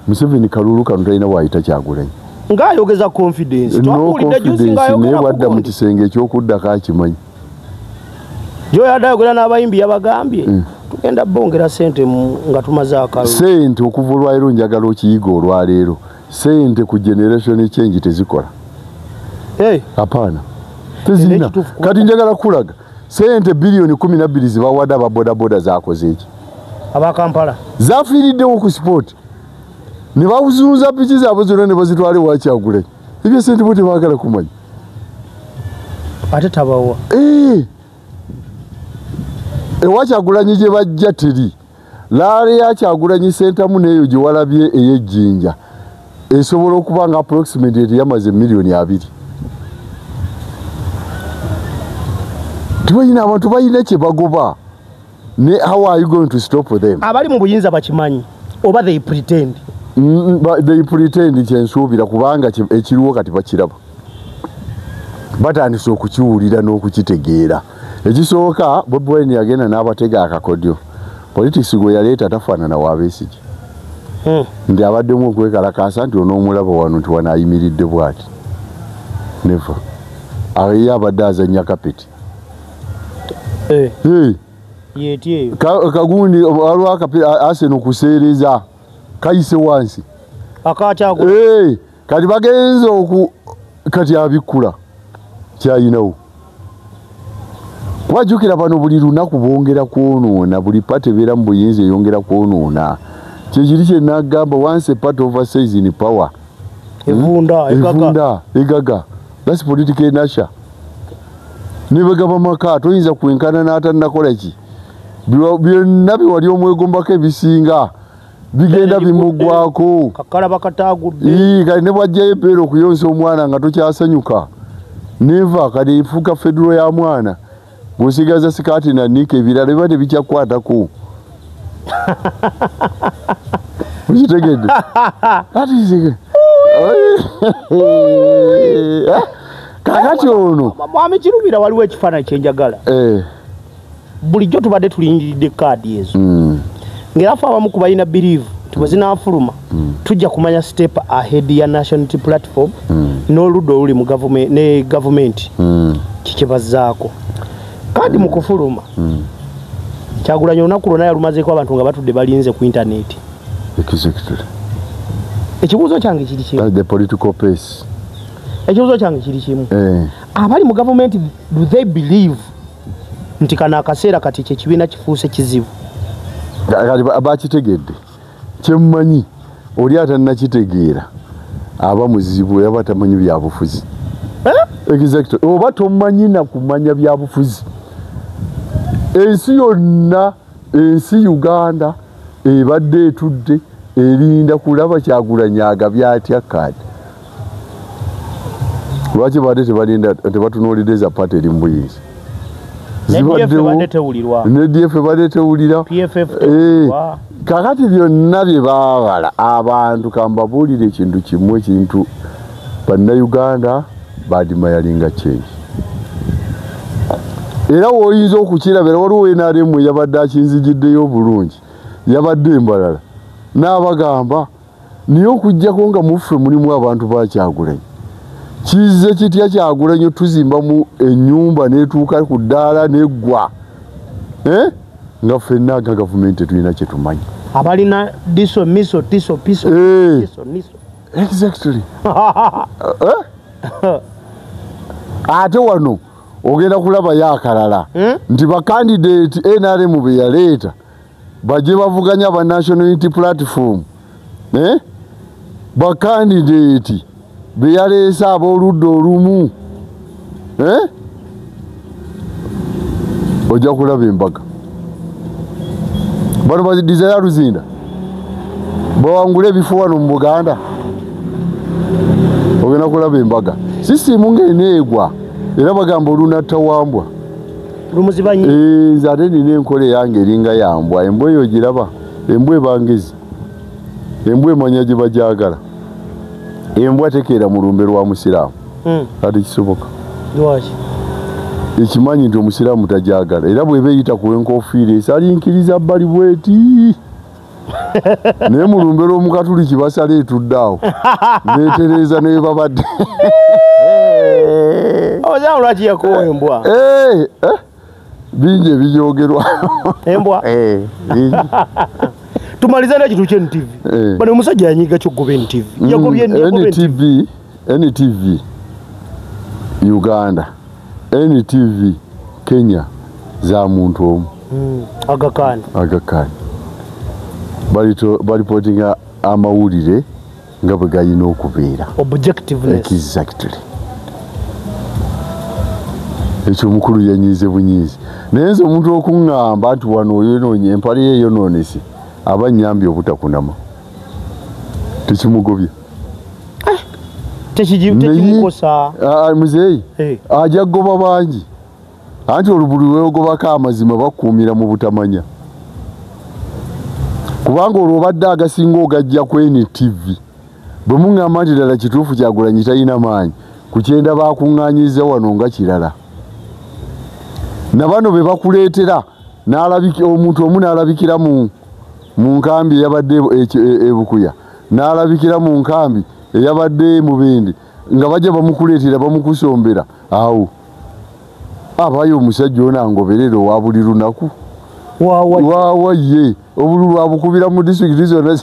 Museveni kalulu kano talina waayita Kyagulanyi ng'ayogeza confidence twawulidde juzi ng'ayogera wadda mu kisenge ekyokuddako akimanyi gyoyadde ayogera n'abayimbi yabagambye tugenda bongera sente nga tumaze akalulu sente okuva olwaleero njagala okiyiga olwaleero sente ku generation change tezikola hapana tezina kati njagala kulaga sente bilioni 12 zibawadde ababodaboda zakoze eki abakampala zafiiriddewo ku sport ne bawuzunza piki zaabwe zonna ne bazitwale wa Kyagulanyi ebyo sente bo tebaagala kumanya ate tabawa ewa Kyagulanyi gye bajja teri laale ya Kyagulanyi sentamu neeyo gye walabye ey'ejjinja esobola okuba nga approximately yamaze milioni 2 tubayina abantu bayina kye bagoba ne how are you going to stop them abali mu buyinza bakimanyi oba they pretend kyensuubira kubanga ekiriwo kati bakiraba batandise okukiwulira n'okukitegeera ekisooka Bobi Wine yagenda n'abatega akakodyo politics gwe yaleeta tafaanana wa Besigye ndi abaddemu okwekalakaasa nti onoomulaba wano nti wanaayimiridde bw'ati neva aye abadde azannya kapeti kagundi alwakapeti Arsenal kuseereza kayise wansi kati bagenze kati abikkula kyayinawo wajjukira bano buli lunaku bongera kwonoona buli pati ebeera mu buyinza eyongera kwonoona kyekiri kye nagamba once a part oversize in power evunda egaga that's political inertia nebagaba maka toyinza kwenkana n'atannakola ki byonna biwali omwegombako ebisinga bigenda bimuggwako kakalaba katagudde kati ne bwajjayo ebbeera okuyonsa omwana nga tokyasanyuka neva kati efuuka federo ya mwana ng'osigaza sikaati na nika ebirala biba tebikyakwatako ukitegedde kakati ono mwami Kirumira waliwo ekifaananyi kyenjagala bulijjo tubadde tulindiridde kaadi ezo ng'era ffe abamu ku balina believe nti bwe zinaafuluma tujja kumanya step ahead ya National Unity Platform n'oludda oluli mu ne gavumenti kikibazzaako kaadi mu kufuluma Kyagulanyi olunaku lwonna yalumazeeko abantu nga batudde balinze ku intaneti ekibuuzo kyange kiri kimu ekibuuzo kyange kiri kimu abali mu gavumenti do they believe nti kano akaseera kati kyekibiina kifuuse kizibu bakitegedde kyemmanyi oli atannakitegeera aba muzibu yaba tamanyi byabufuzi oba tomanyi nakumanya byabufuzi ensi yonna ensi Uganda ebadde etudde erinda kulaba Kyagulanyi agabye atya kaadi lwaki badde tebatunuulidde za pati eri mu buyinza NDF badde tewulira kakati byonna bye baabala abantu kambabuulire ekintu kimu ekintu bannayuganda badimayalinga change era woyinza okukirabira waliwo NRM yabadde akinzigiddeyo obulungi yabadde embalala n'abagamba niye okujjako nga muffe mulimu abantu ba Kyagulanyi kize kitya Kyagulanyi tuzimba mu ennyumba netuuka ku ddaala neggwa nga ffenna nga gavumenti tulina kye tumanyi abalina diso miso tiso piso tiso niso exactly ate wano ogenda kulaba yakalala nti bakandidate NRM be yaleeta bajje bavuganya ba National Unity Platform bakandidate be yaleesa ab'oludda olumu ojja kulaba embaga bano ba Desire Luzinda bawangula ebifo wano mu Buganda ogenda kulaba embaga sisimu ng'eneegwa era bagamba olunatta wambwa lumuzibanyi nze ate nina enkola yange eringa yambwa embwa eyo giraba embwa ebangezi embwa emanya gye bajagala embwa tekeera mu lumbe lwa musiraamu ate kisoboka lwaki ekimanyi nti omusiraamu tajagala era bweba eyita ku enkofiira esalinkiriza bbali bweti naye mu lumbe lw'omukatuliki basala etudde awo beetereeza naye babadde ozamu lwaki yakuwa embwa bingi ebijoogerwa embwa tumaliza n'ekintu kye NTV bano omusajja yanyiga kyoggoba NTV yagobye NTV Uganda NTV Kenya za muntu omu Aga Khan balipotinga amawulire nga bwe galina okubeera objectiveness exactly ekyo omukulu yanyize bunyiizi naye nze omuntu okuŋŋamba nti wano oyonoonye empale yeeyonoonese aba nnyambye obutakunama tekimugobya tekimukosa muzeeyi ajja kugoba bangi anti olubuli weogobako amazima bakuumira mu butamanya kubanga olwo obadde agasinga ogajja ku NTV bwe muŋŋamba nti ddala kituufu Kyagulanyi talina maanyi ku kyenda bakuŋŋaanyiza wano nga kirala na bano be bakuleetera omuntu omu n'alabikira mu nkambi eyabadde ebukuya n'alabikira mu nkambi eyabadde Mubende nga bajja bamukuleetera bamukusombera awo abayo omusajja ono angoberera owa buli lunaku waawa ye obululu abukubira mu disitulikiti zonna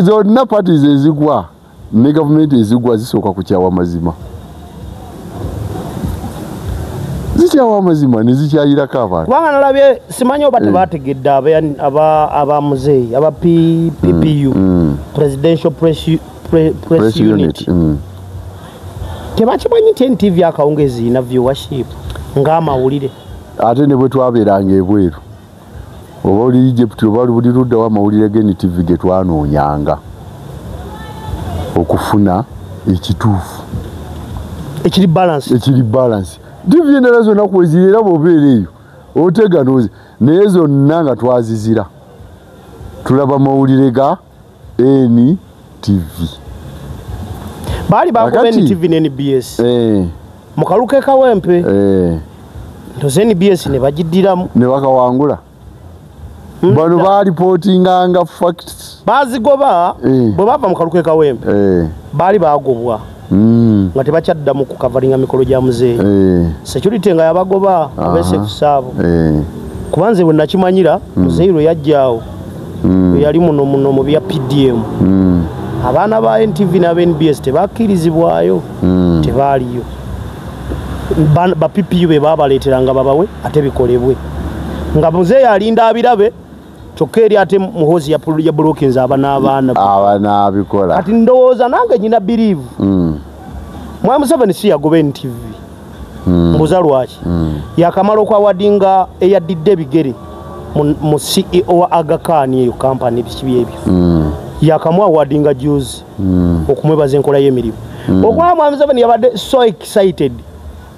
zonna parties ezigwa ne gavumenti ezigwa zisooka kukyawa amazima zikyawa amazima ne zikyayirako abantu kubanga nalabye simanyi oba tebategedde abamuzeeyi aba PPU Presidential Press Unit tebakimanyi nti NTV akawungezi ina viewership ng'amawulire ate ne bwe twabeeranga ebweru oba oli Egypt oba oli buli luddawo amawulire ge NTV ge twanoonyanga okufuna ekituufu ekiri balance TV endala zonna kwezirira bw'obeera eyo oteganoze naye zonna nga twazizira tulaba amawulire ga NTV baali bakuba NTV ne NBS mu kaluke kawempe ntoze NBS ne bagiddiramu ne bakawangula bano baalipotinganga facts bazigoba bwe bava mu kaluke kawempe baali bagobwa nga tebakyaddamu ku kavalinga mikolo gya muzeeyi security nga yabagoba abesefusaabo kubanze bwe nakimanyira muzeeyi lwe yajjaawo yali muno mu bya PDM abaana ba NTV n'aba NBS tebakkirizibwayo tebaaliyo ba PPU be babaleeteranga babawe ate bikolebwe nga muzeeyi alinda abirabe kyokka eri ate muhozi ya blokings abaana abikola kati ndowooza nange nyina believe Mwami Museveni si yagoba NTV mbuza lwaki yakamala okwawadinga eyaddidde ebigere mu CEO wa Aga Khan eyo company bikibi ebyo yakamwawadinga juzi okumwebaza enkola y'emirimu okulaba Mwami Museveni yabadde so excited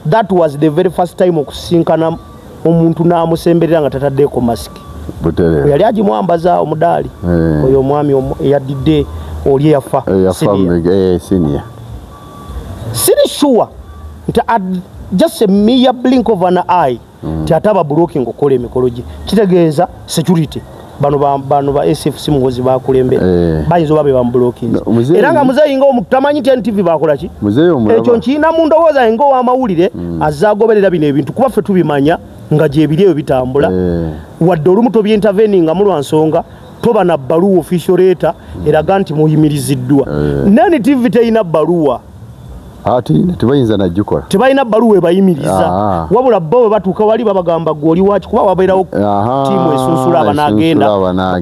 that was the very first time okusinkana omuntu n'amusemberera nga tataddeeko mask yali agimwambaza omudaali oyo omwami eyaddidde oli eyafa senior siri sure nti just a mere blink of an eye tiataba blocking okola emikolo gye kitegeeza security bano ba SFC muhozi bakulembera bayinza oba be bamublokings era nga muzeeyi ng'omuntu tamanyi nti NTV bakola ki ekyo nkiyina mu ndowooza ng'owamawulire azaagoberera bino ebintu kuba ffe tubimanya nga gyebiri ebyo bitambula wadde olumu tobyinterveninga mu lwa nsonga toba na bbaluwa official letter eraga nti muyimiriziddwa NTV teyina bbaluwa tebayinza najjukola tebalina bbaluwa ebayimiriza wabula bo batuuka wali babagamba gwoli waki kuba wabeerawo tiimu esunsula abanagenda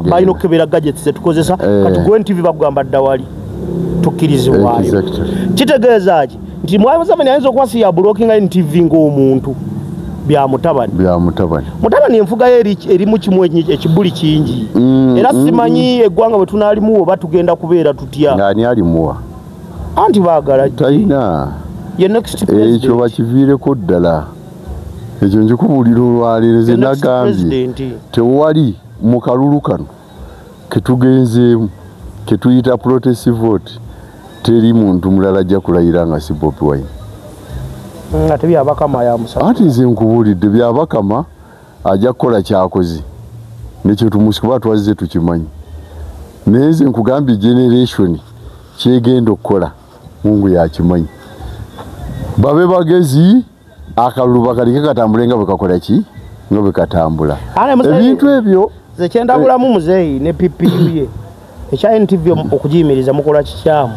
balina okukebera gadgets zetukozesa kati gwe NTV bagamba dda wali tukkirizibwayo kitegeeza ki nti Mwami Museveni ayinza okuba si ya blocking NTV ng'omuntu bya Mutabani Mutabani enfuga eri mu kimwe ekibuli kingi era simanyi eggwanga bwe tunalimuwo batugenda kubeera tutya ngani ali muwa anti baagala taina ye next president ekyo bakiviireko ddala ekyo njikubulira olwaleero ze nagambye tewali mu kalulu kano ketugenzeemu ketuyita protest vote teri muntu mulala ajja kulayira nga si Bobi Wine ate byabakama ya musaka ati nze nkubulidde byabakama ajja kukola kyakoze nekyo tumusiba twazize tukimanyi naye nze nkugambye generation kyegenda okukola Mungu yakimanyi babe bagezi akalulu bakalike katambule nga bwe kakola ki nga bwe katambula ebintu ebyo ze kyendabulamu muzeeyi ne PPU ekya NTV okujiyimiriza mukola kikyamu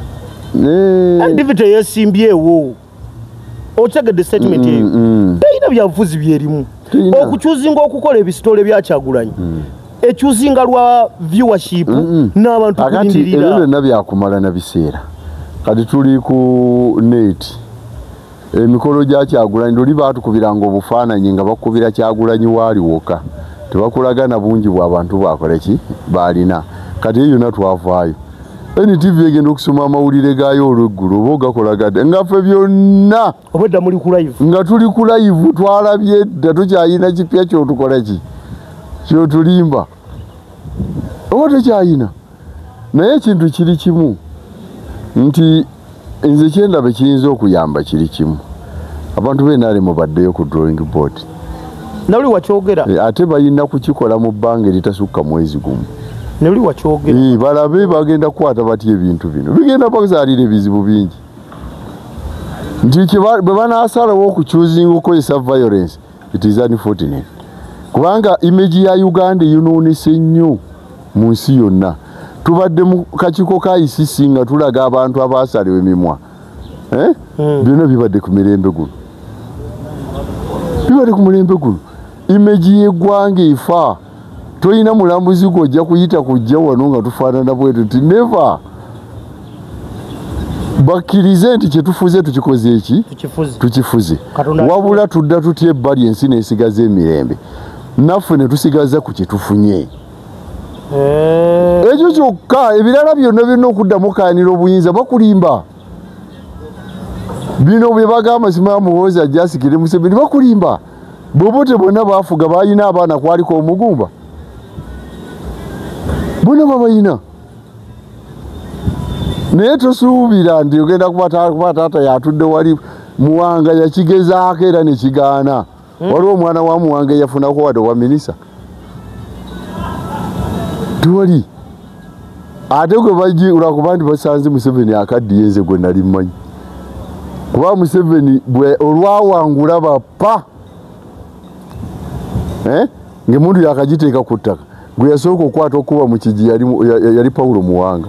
NTV teyesimbyewo otegedde statement eyo teyina byabufuzi byerimu okukyuzinga okukola ebisitole byakyagulanyi ekyuzinga lwa viewership n'abantu kulindirira ebyo byonna byakumala na biseera kati tuli ku net emikolo gya Kyagulanyi oli baatukubiranga obufaananyi nga bakubira Kyagulanyi waali woka tebakulagana bungi bw'abantu bakola ki baalina kati eyo yonna twavaayo NTV egenda okusoma amawulire gaayo olw'eggulu oba ogakolagadde nga ffe byonna obwedda muli ku live nga tuli ku live twalabye dda tukyayina kipya kyotukola ki kyotulimba oba tekyayina naye ekintu kiri kimu nti nze kyendaba kiyinza okuyamba kiri kimu abantu b'enaremu baddeyo ku drawing board nali wakyogera ate balina kukikola mu bbanga eritasukka mwezi gumu nali wakyogera balabe bagenda kukwata batya ebintu bino bigenda bakuzaalira ebizibu bingi nti bwe banaasalawo okukyuzinga okukozesa violence it is unfortunate kubanga image ya Uganda yunuunise nnyo mu nsi yonna tubadde mu kakiiko ka ICC nga tulaga abantu abaasaliwe emimwa byonna bibadde ku mirembe guno image y'eggwanga efa toyina mulambuzi gw'ojja kuyita kujja wano nga tufaanana bwetu ti never bakkirize nti kyetufuze tukikoze eki tukifuze wabula tudda tutya ebbali ensi neesigaza emirembe naffe ne tusigaza ku kyetufunye ekyo kyokka ebirala byonna birina okuddamu kaanira obuyinza bakulimba bino bye bagamba Simaya Muhoozi ajja asikire Museveni bakulimba bobote bonna baafuga balina abaana kwaliko omugumba bonna babayina naye tosuubira nti ogenda kuba taata yatudde wali Muwanga yakigezaako era nekigaana waliwo omwana wa Muwanga yafunako wadde wa minisa tuwali ate gwe bajiula kuba nti basanze Museveni akaddiye nze gwe nali mmanyi kuba Museveni bwe olwawangula bapa ng'emundu yakagiteeka ku ttaka gwe yasooka okukwata okuba mu kigi yali Paulo Muwanga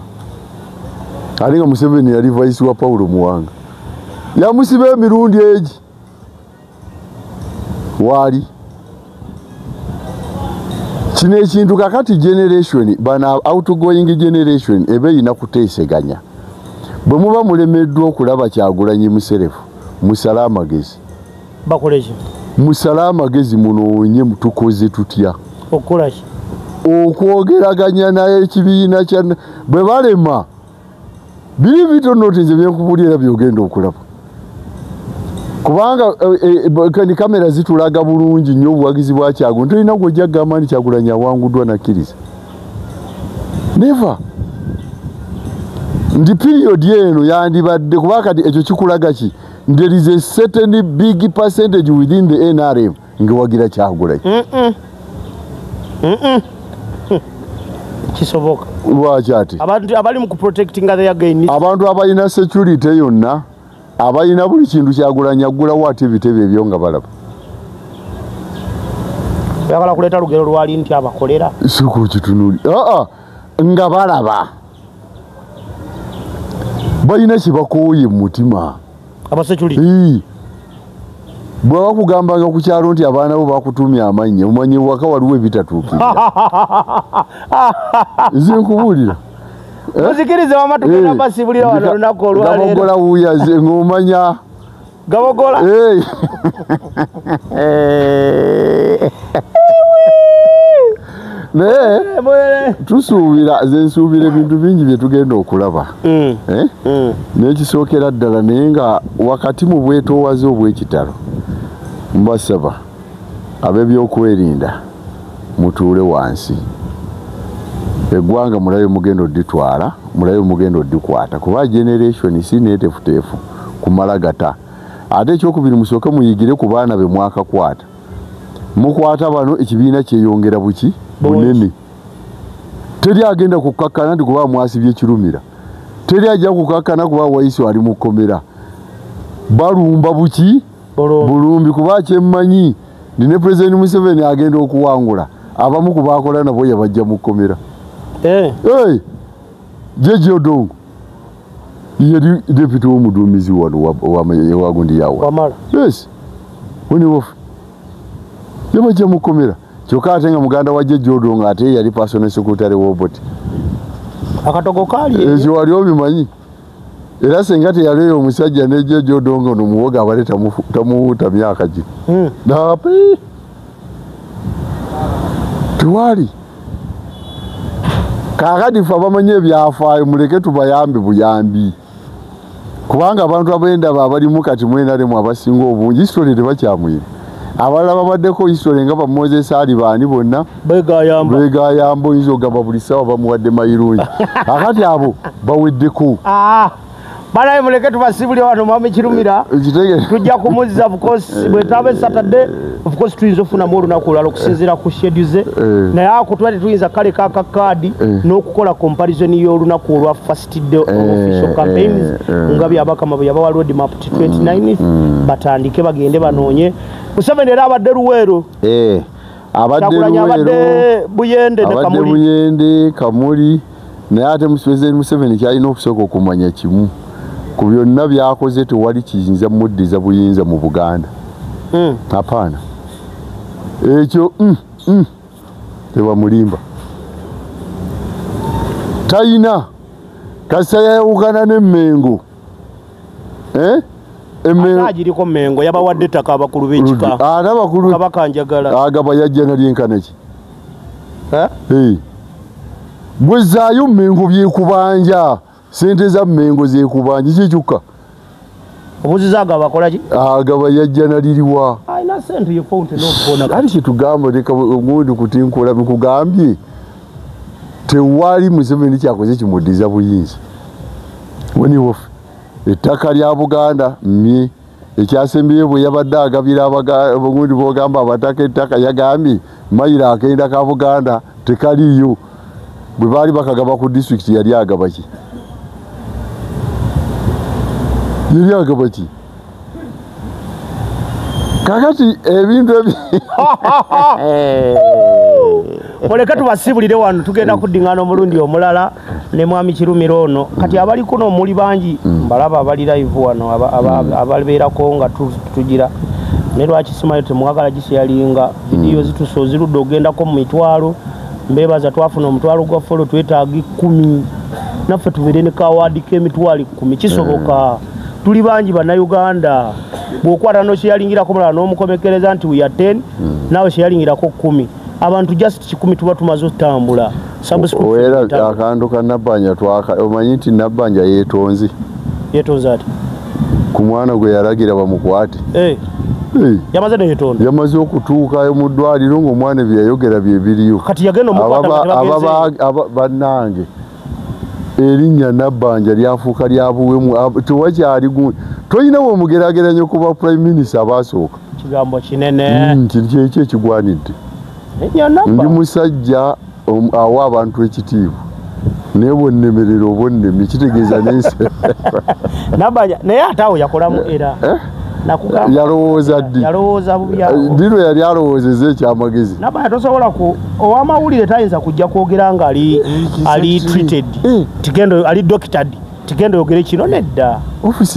ate nga Museveni yali vice wa Paulo Muwanga yamusiba emirundi egi waali kino ekintu kakati generation bana outgoing generation ebe ina kuteeseganya bwe muba mulemeddwa okulaba Kyagulanyi muserefu musala amagezi bakoleje musala amagezi munoonye mutukoze tutya okolaje okwogeraganya naye ekibiina kya bwe balema biri bitono nze byenkubulira byogenda okulaba kubanga kandi kamera zitulaga bulungi nnyo obuwagizi bwa Kyagulanyi tolina gwojja kugamba nti Kyagulanyi awanguddwa nakkiriza never ndi period eno yandibadde kuba kati ekyo kikulaga ki there is a certain big percentage within the NRM ngewagira Kyagulanyi kisoboka lwaki ati abantu abali mu protecting their gain abantu abalina security yonna abalina buli kintu Kyagulanyi aggulawo ate ebitebe ebyo nga balaba yagala kuleeta lugero lwali nti abakolera siku kitunuli nga balaba balina kibakooye mu mutima abasecurity bwe bakugambanga ku kyalo nti abaana bo bakutumya amannya omanyi waka waliwo ebitatuukirira nze nkubuulira muzikirize wama tugenda basibulira wano lunaku olwaleero gamogola wuuyaze ng'omanya gabogola naye tusuubira zensuubira ebintu bingi bye tugenda okulaba n'ekisookera ddala naye nga wakati mu bwetoowaze obw'ekitalo mbasaba ab'ebyokwerinda mutuule wansi eggwanga mulabe mugenda odditwala mulabe mugenda oddikwata kuba generation si neetefuteefu kumala gata ate ekyokubiri musooke muyigire ku baana be mwakakwata mukwata bano ekibiina kyeyongera buki bunene teri agenda kukakkana nti kuba mwasibye ekirumira teri ajja kukakkana kuba wayisi ali mu kkomera balumba buki bulumbi kuba kyemmanyi ndi ne President Museveni agenda okuwangula abamu kubaakola nabo yabajja mu kkomera Jeje Odongo yali deputy w'omuduumizi wano wa gundi yawa yes woni wofu yabajja mu kkomera kyokka ate nga muganda wa Jeje Odongo ate yali personal secretary w'Obote akatogo kali ekyo wali obimanyi era senga teyaleeyo omusajja ne Jeje Odongo nomuwoga abale tamuwuuta myaka gi napi tuwali kakati fe abamanyi ebyafaayo muleke tubayambe buyambi kubanga abantu abendaba abalimu kati mwenaremu abasinga obungi history tebakyamwire abalala babaddeko history nga Moses ali baani bonna begayamba oyinza ogamba buli ssaawa bamuwadde mayirungi akati abo baweddeko banaye muleke tubasibule wano mwami Kirumira tujja kumuzza of course bwetabe Saturday of course tuyinza ofunamu olunaku olulala okusinziira ku scheduze naye ako twali tuyinza kale kakakaadi n'okukola comparison y'olunaku olwa first day of official campaigns nga byabakama bwe yabawa road map 29 batandike bagende banoonye Museveni era abadde Luweero abadde Buyende ne Kamuli Buyende Kamuli naye ate Museveni kyalina okusooka okumanya kimu ku byonna byakoze tewali kiyinza muddiza buyinza mu Buganda apaana ekyo tebamulimba tayina kasa yawukana n'emmengo agiriko Mmengo yabawadde ettaka abakulu b'ekika Kabaka Njagala agaba yajja nalyenkana ki bwezaayo Mmengo byekubanja sente za Mmengo zekubanja kikyuka obuziza agaba akola ki agaba yajja naliriwa ayina sente ye fonte n'okubona kati kyetugamba leka omundi kutinkula bikugambye tewali Museveni kyakoze kimuddiza buyinza woni wofu ettaka lya Buganda mmye ekyasembyeyo bwe yabadde agabira obundi bwogamba abataka ettaka yagambye mayiro akenda ka Buganda tekaliyo bwe baali bakagaba ku district yali agaba ki kakati ebintu oleka tubasibulire wano tugenda kuddingana omulundi omulala ne mwami Kirumira ono kati abali kuno omuli bangi mbalaba abali live wano ababeerako nga tugira ne lwaki simayo temwagala gisharinga vidiyo zitusozirudde ogendako mu mitwalo mbebaza twafuna omutwalo gwa follow twetaaga 10 naffe tubeere ne kawaadi k'emitwalo 10 kisoboka tuli bangi bannayuganda bw'okwata n'okyeyalingirako mulala n'omukomekereza nti we are 10 nawe kyeyalingirako 10 abantu just 10 tuba tumaze otambula era akantu ka Nabbanja omanyi nti Nabbanja yeetonze ati ku mwana gwe yalagira bamukwate yamaze neyetonda yamaze okutuukayo mu ddwaliro ng'omwana bye yayogera bye biriyo kati yagenda omukwata bannange erinnya Nabbanja lyafuuka lyabuwemu tewakyali toyina bw'omugerageranya kuba prime minister abaasooka kigambo kinene kyeki ekigwanidde ndi musajja awa abantu ekitiibwa naye bwonnemerera oba onnemi kitegeeza nensi Nabbanja naye ate awo yakolamu era yalowooza ddi dino yali alowoozeza ekyamagezi Nabbanja tosobola owamawulire tayinza kujja kwogera nga ali treated tigendo ali doctored tigendo yogere kino nedda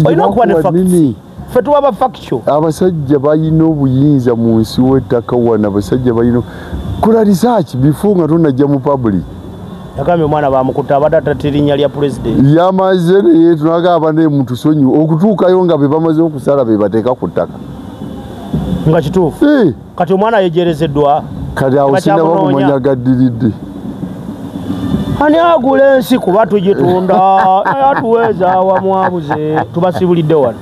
olina okuba ne facts ffe tuba ba factual abasajja balina obuyinza mu nsi w'ettaka wana abasajja balina kola research before nga tonajja mu public yagambye omwana bamukutta abatatata erinnya lya pulezidenti yamaze naye tunagamba ne muntu sonyiwa okutuukayo nga be bamaze okusala be bateeka ku ttaka nga kituufu kati omwana yejerezeddwa kati awo sinaba kumanya gaddiridde ani agula ensi kuba tugitunda naye atuweeza awamwabuze tubasibulidde wano